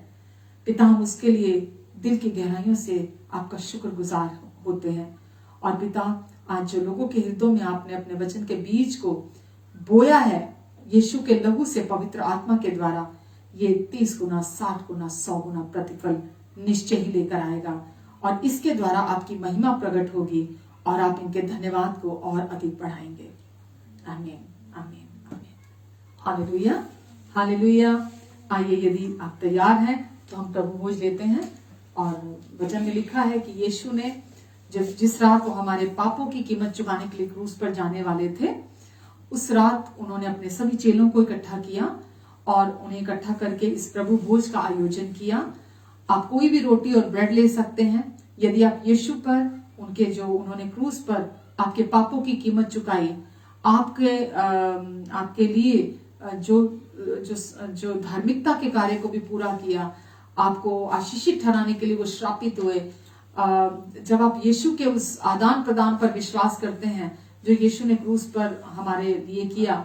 पिता, हम उसके लिए दिल की गहराइयों से आपका शुक्रगुजार होते हैं। और पिता, आज जो लोगों के हृदयों में आपने अपने वचन के बीज को बोया है, यीशु के लहू से, पवित्र आत्मा के द्वारा, ये 30 गुना, 60 गुना, 100 गुना प्रतिफल निश्चय ही लेकर आएगा, और इसके द्वारा आपकी महिमा प्रकट होगी, और आप इनके धन्यवाद को और अधिक बढ़ाएंगे। आमीन, आमीन, आमीन। Hallelujah, hallelujah. आइए, यदि आप तैयार हैं तो हम प्रभु भोज लेते हैं। और वचन में लिखा है कि यीशु ने जिस रात वो हमारे पापों की कीमत चुकाने के लिए क्रूस पर जाने वाले थे, उस रात उन्होंने अपने सभी चेलों को इकट्ठा किया और उन्हें इकट्ठा करके इस प्रभु भोज का आयोजन किया। आप कोई भी रोटी और ब्रेड ले सकते हैं यदि आप यीशु पर, उनके जो उन्होंने क्रूस पर आपके पापों की कीमत चुकाई, आपके लिए जो जो जो धार्मिकता के कार्य को भी पूरा किया, आपको आशीषित ठहराने के लिए वो श्रापित हुए। जब आप यीशु के उस आदान प्रदान पर विश्वास करते हैं जो यीशु ने क्रूस पर हमारे लिए किया,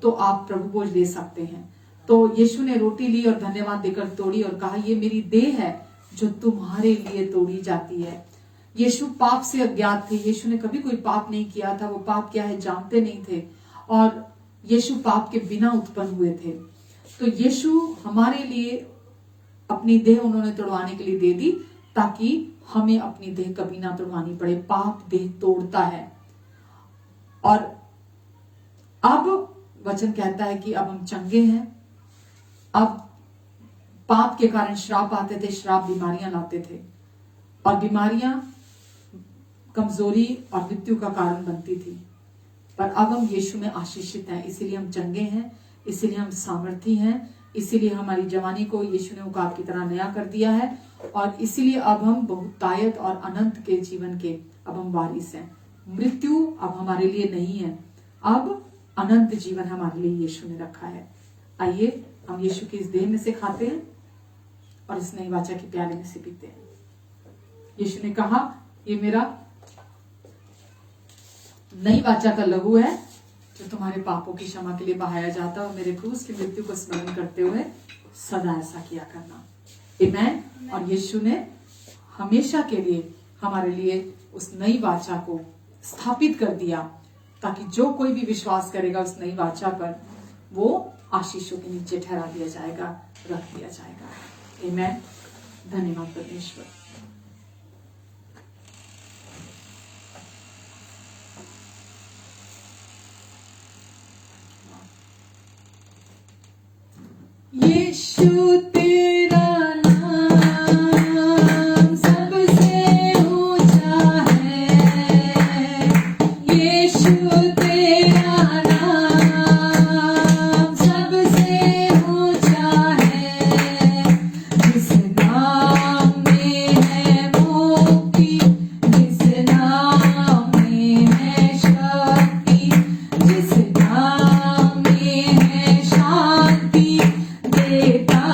तो आप प्रभु भोज ले सकते हैं। तो यीशु ने रोटी ली और धन्यवाद देकर तोड़ी और कहा, ये मेरी देह है जो तुम्हारे लिए तोड़ी जाती है। यीशु पाप से अज्ञात थे, यीशु ने कभी कोई पाप नहीं किया था, वो पाप क्या है जानते नहीं थे, और यीशु पाप के बिना उत्पन्न हुए थे। तो यीशु हमारे लिए अपनी देह उन्होंने तोड़वाने के लिए दे दी, ताकि हमें अपनी देह कभी ना तोड़वानी पड़े। पाप देह तोड़ता है। और अब वचन कहता है कि अब हम चंगे हैं। अब पाप के कारण श्राप आते थे, श्राप बीमारियां लाते थे, और बीमारियां कमजोरी और मृत्यु का कारण बनती थी। पर अब हम यीशु में आशीषित हैं, इसीलिए हम चंगे हैं, इसीलिए हम सामर्थी हैं, इसीलिए हमारी जवानी को यीशु ने उकाब की तरह नया कर दिया है, और इसीलिए अब हम बहुतायत और अनंत के जीवन के अब हम वारिस हैं। मृत्यु अब हमारे लिए नहीं है, अब अनंत जीवन हमारे लिए यीशु ने रखा है। आइए हम यीशु की इस देह में से खाते हैं और इस नई वाचा के प्याले में से पीते हैं। यीशु ने कहा, ये मेरा नई वाचा का लहू है जो तुम्हारे पापों की क्षमा के लिए बहाया जाता है, और मेरे क्रूस की मृत्यु को स्मरण करते हुए सदा ऐसा किया करना। आमीन। और यीशु ने हमेशा के लिए हमारे लिए उस नई वाचा को स्थापित कर दिया, ताकि जो कोई भी विश्वास करेगा उस नई वाचा पर, वो आशीषों के नीचे ठहरा दिया जाएगा, रख दिया जाएगा। आमीन। धन्यवाद परमेश्वर। यीशु तेरा नाम सबसे ऊंचा है, यीशु तेरा नाम सबसे ऊंचा है। जिस नाम में है मुक्ति, जिस नाम में है शक्ति, जिस नाम में है शांति, देता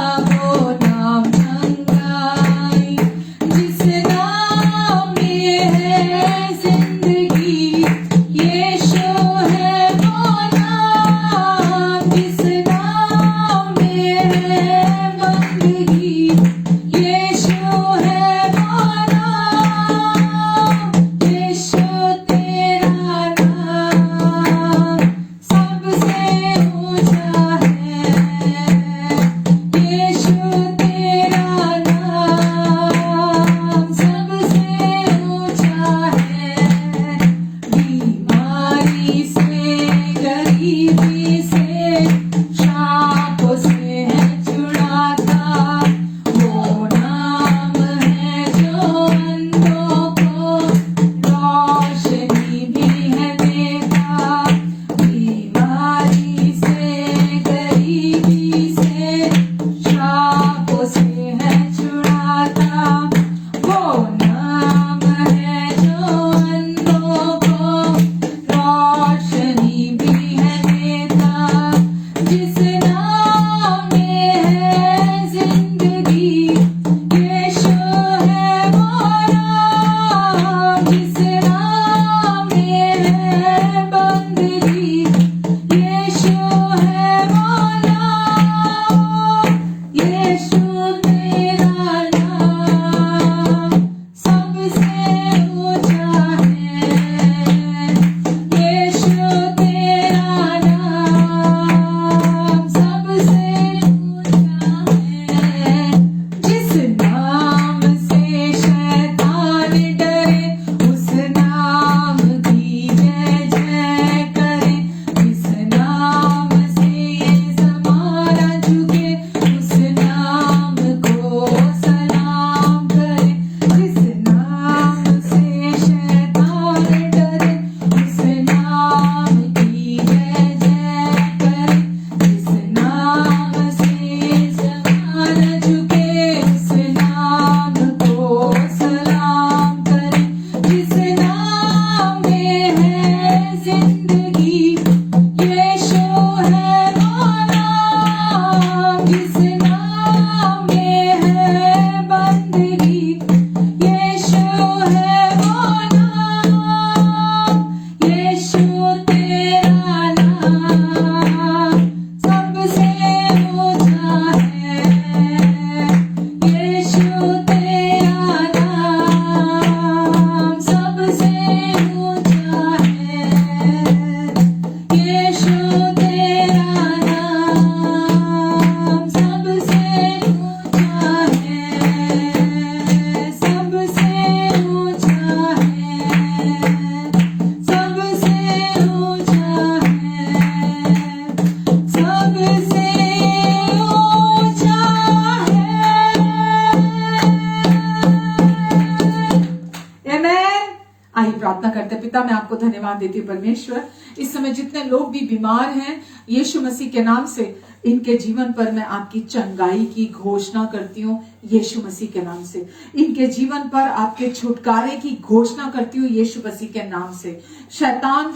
प्रार्थना करते हैं। पिता, मैं आपको धन्यवाद देती हूँ परमेश्वर, इस समय जितने लोग भी बीमार हैं, यीशु मसीह के नाम से इनके जीवन पर मैं आपकी चंगाई की घोषणा करती हूँ यीशु मसीह के नाम से। इनके जीवन पर आपके छुटकारे की घोषणा करती हूँ यीशु मसीह के नाम से। शैतान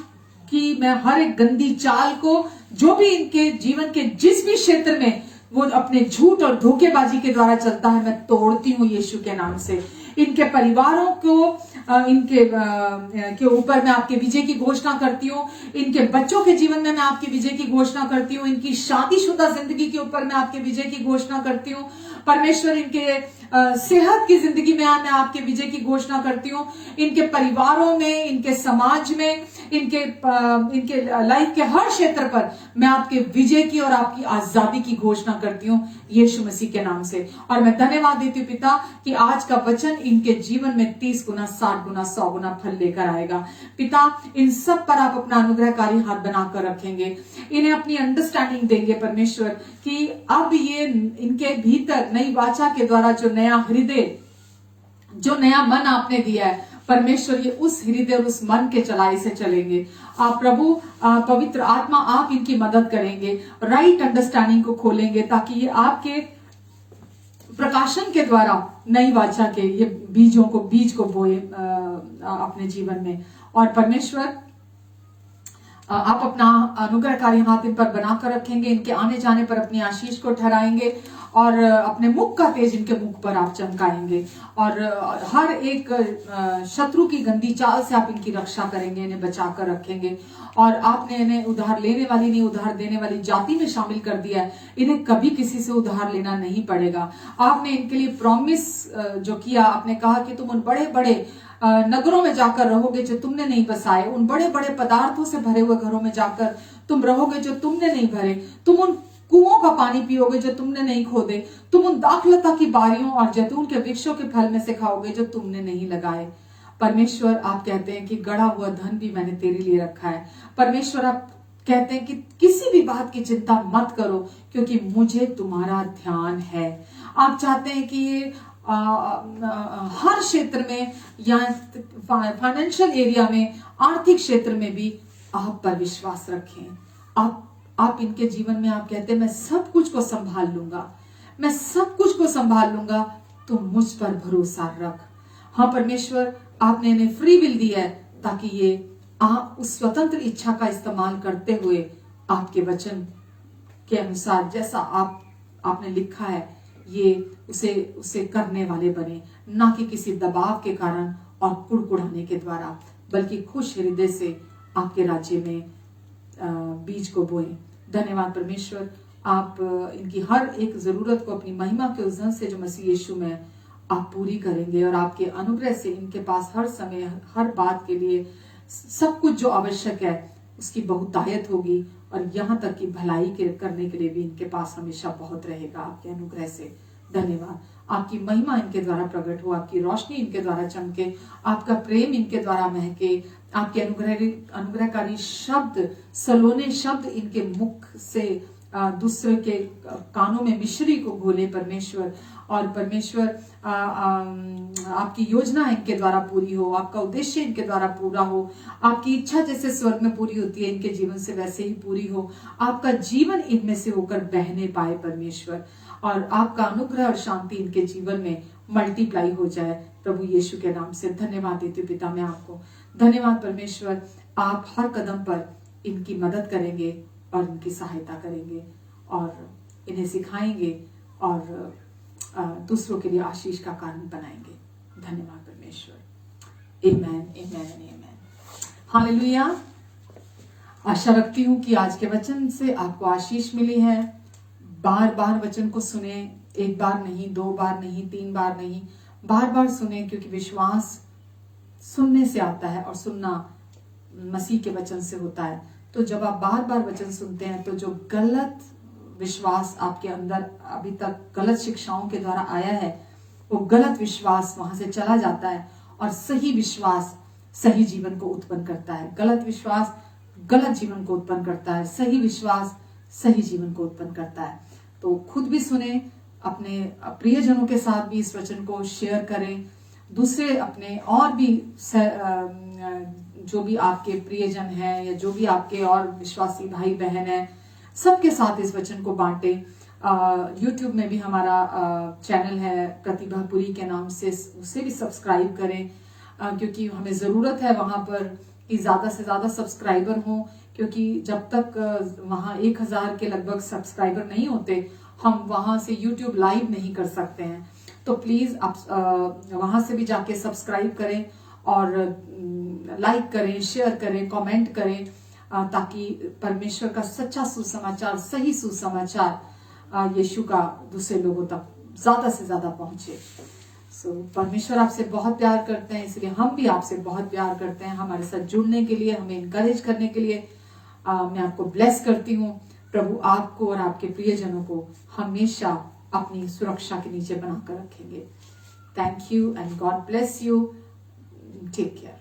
की मैं हर एक गंदी चाल को, जो भी इनके जीवन के जिस भी क्षेत्र में वो अपने झूठ और धोखेबाजी के द्वारा चलता है, मैं तोड़ती हूँ यीशु के नाम से। इनके परिवारों को इनके के ऊपर मैं आपके विजय की घोषणा करती हूँ। इनके बच्चों के जीवन में मैं आपके विजय की घोषणा करती हूँ। इनकी शादीशुदा जिंदगी के ऊपर मैं आपके विजय की घोषणा करती हूँ परमेश्वर। इनके सेहत की जिंदगी में मैं आपके विजय की घोषणा करती हूँ। इनके परिवारों में, इनके समाज में, इनके लाइफ के हर क्षेत्र पर मैं आपके विजय की और आपकी आजादी की घोषणा करती हूँ यीशु मसीह के नाम से। और मैं धन्यवाद देती हूँ पिता कि आज का वचन इनके जीवन में 30 गुना, 60 गुना, 100 गुना फल लेकर आएगा। पिता, इन सब पर आप अपना अनुग्रहकारी हाथ बनाकर रखेंगे, इन्हें अपनी अंडरस्टैंडिंग देंगे परमेश्वर कि अब ये इनके भीतर नई वाचा के द्वारा जो नया हृदय, जो नया मन आपने दिया है परमेश्वर, ये उस हृदय और उस मन के चलाई से चलेंगे। आप प्रभु पवित्र आत्मा, आप इनकी मदद करेंगे, राइट अंडरस्टैंडिंग को खोलेंगे, ताकि ये आपके प्रकाशन के द्वारा नई वाचा के ये बीज को बोए अपने जीवन में। और परमेश्वर आप अपना अनुग्रहकारी हाथ इन पर बनाकर रखेंगे, इनके आने जाने पर अपनी आशीष को ठहराएंगे और अपने मुख का तेज इनके मुख पर आप चमकाएंगे। और हर एक शत्रु की गंदी चाल से आप इनकी रक्षा करेंगे, इन्हें बचाकर रखेंगे। और आपने इन्हें उधार लेने वाली नहीं, उधार देने वाली जाति में शामिल कर दिया है। इन्हें कभी किसी से उधार लेना नहीं पड़ेगा। आपने इनके लिए प्रॉमिस जो किया, आपने कहा कि तुम उन बड़े बड़े नगरों में जाकर रहोगे जो तुमने नहीं बसाए, उन बड़े बड़े पदार्थों से भरे हुए घरों में जाकर तुम रहोगे जो तुमने नहीं भरे, तुम उन कुओं का पानी पियोगे जो तुमने नहीं खोदे, तुम उन दाखलता की बारियों और जैतून के वृक्षों के फल में से खाओगे जो तुमने नहीं लगाए। परमेश्वर, आप कहते हैं कि गड़ा हुआ धन भी मैंने तेरे लिए रखा है। परमेश्वर, आप कहते हैं कि किसी भी बात की चिंता मत करो, क्योंकि मुझे तुम्हारा ध्यान है। आप चाहते हैं कि ये हर क्षेत्र में या फाइनेंशियल एरिया में, आर्थिक क्षेत्र में भी आप पर विश्वास रखें। आप इनके जीवन में आप कहते हैं मैं सब कुछ को संभाल लूंगा, मैं सब कुछ को संभाल लूंगा, तुम मुझ पर भरोसा रख। हाँ परमेश्वर, आपने इन्हें फ्री विल दिया है ताकि ये उस स्वतंत्र इच्छा का इस्तेमाल करते हुए आपके वचन के अनुसार जैसा आपने लिखा है, ये उसे करने वाले बने, ना कि किसी दबाव के कारण और कुड़कुड़ाने के द्वारा, बल्कि खुश हृदय से आपके राज्य में बीज को बोए। धन्यवाद परमेश्वर, आप इनकी हर एक जरूरत को अपनी महिमा के उस धन से जो मसीह यीशु में आप पूरी करेंगे, और आपके अनुग्रह से इनके पास हर समय, हर बात के लिए सब कुछ जो आवश्यक है उसकी बहुतायत होगी, और यहाँ तक कि भलाई करने के लिए भी इनके पास हमेशा बहुत रहेगा आपके अनुग्रह से। धन्यवाद, आपकी महिमा इनके द्वारा प्रकट हो, आपकी रोशनी इनके द्वारा चमके, आपका प्रेम इनके द्वारा महके, आपके अनुग्रहकारी शब्द, सलोने शब्द इनके मुख से दूसरे के कानों में मिश्री को घोले परमेश्वर। और परमेश्वर, आपकी योजना इनके द्वारा पूरी हो, आपका उद्देश्य इनके द्वारा पूरा हो, आपकी इच्छा जैसे स्वर्ग में पूरी होती है इनके जीवन से वैसे ही पूरी हो, आपका जीवन इनमें से होकर बहने पाए परमेश्वर, और आपका अनुग्रह और शांति इनके जीवन में मल्टीप्लाई हो जाए प्रभु यीशु के नाम से। धन्यवाद देती हूँ पिता मैं आपको। धन्यवाद परमेश्वर, आप हर कदम पर इनकी मदद करेंगे और इनकी सहायता करेंगे और इन्हें सिखाएंगे और दूसरों के लिए आशीष का कारण बनाएंगे। धन्यवाद परमेश्वर। आमेन, आमेन, आमेन। हालेलुया। आशा रखती हूँ कि आज के वचन से आपको आशीष मिली है। बार बार वचन को सुने, एक बार नहीं, 2 बार नहीं, 3 बार नहीं, बार बार सुने, क्योंकि विश्वास सुनने से आता है और सुनना मसीह के वचन से होता है। तो जब आप बार बार वचन सुनते हैं तो जो गलत विश्वास आपके अंदर अभी तक गलत शिक्षाओं के द्वारा आया है, वो गलत विश्वास वहां से चला जाता है और सही विश्वास सही जीवन को उत्पन्न करता है। गलत विश्वास गलत जीवन को उत्पन्न करता है, सही विश्वास सही जीवन को उत्पन्न करता है। तो खुद भी सुने, अपने प्रियजनों के साथ भी इस वचन को शेयर करें, दूसरे अपने और भी जो भी आपके प्रियजन हैं या जो भी आपके और विश्वासी भाई बहन हैं, सबके साथ इस वचन को बांटे। यूट्यूब में भी हमारा चैनल है प्रतिभा पुरी के नाम से, उसे भी सब्सक्राइब करें, क्योंकि हमें ज़रूरत है वहाँ पर कि ज़्यादा से ज़्यादा सब्सक्राइबर हों, क्योंकि जब तक वहाँ 1000 के लगभग सब्सक्राइबर नहीं होते, हम वहाँ से यूट्यूब लाइव नहीं कर सकते हैं। तो प्लीज़ आप वहाँ से भी जाके सब्सक्राइब करें और लाइक करें, शेयर करें, कमेंट करें, ताकि परमेश्वर का सच्चा सुसमाचार, सही सुसमाचार यीशु का दूसरे लोगों तक ज़्यादा से ज़्यादा पहुँचे। परमेश्वर आपसे बहुत प्यार करते हैं, इसलिए हम भी आपसे बहुत प्यार करते हैं। हमारे साथ जुड़ने के लिए, हमें इनकरेज करने के लिए मैं आपको ब्लेस करती हूँ। प्रभु आपको और आपके प्रियजनों को हमेशा अपनी सुरक्षा के नीचे बनाकर रखेंगे। Thank you and God bless you. Take care.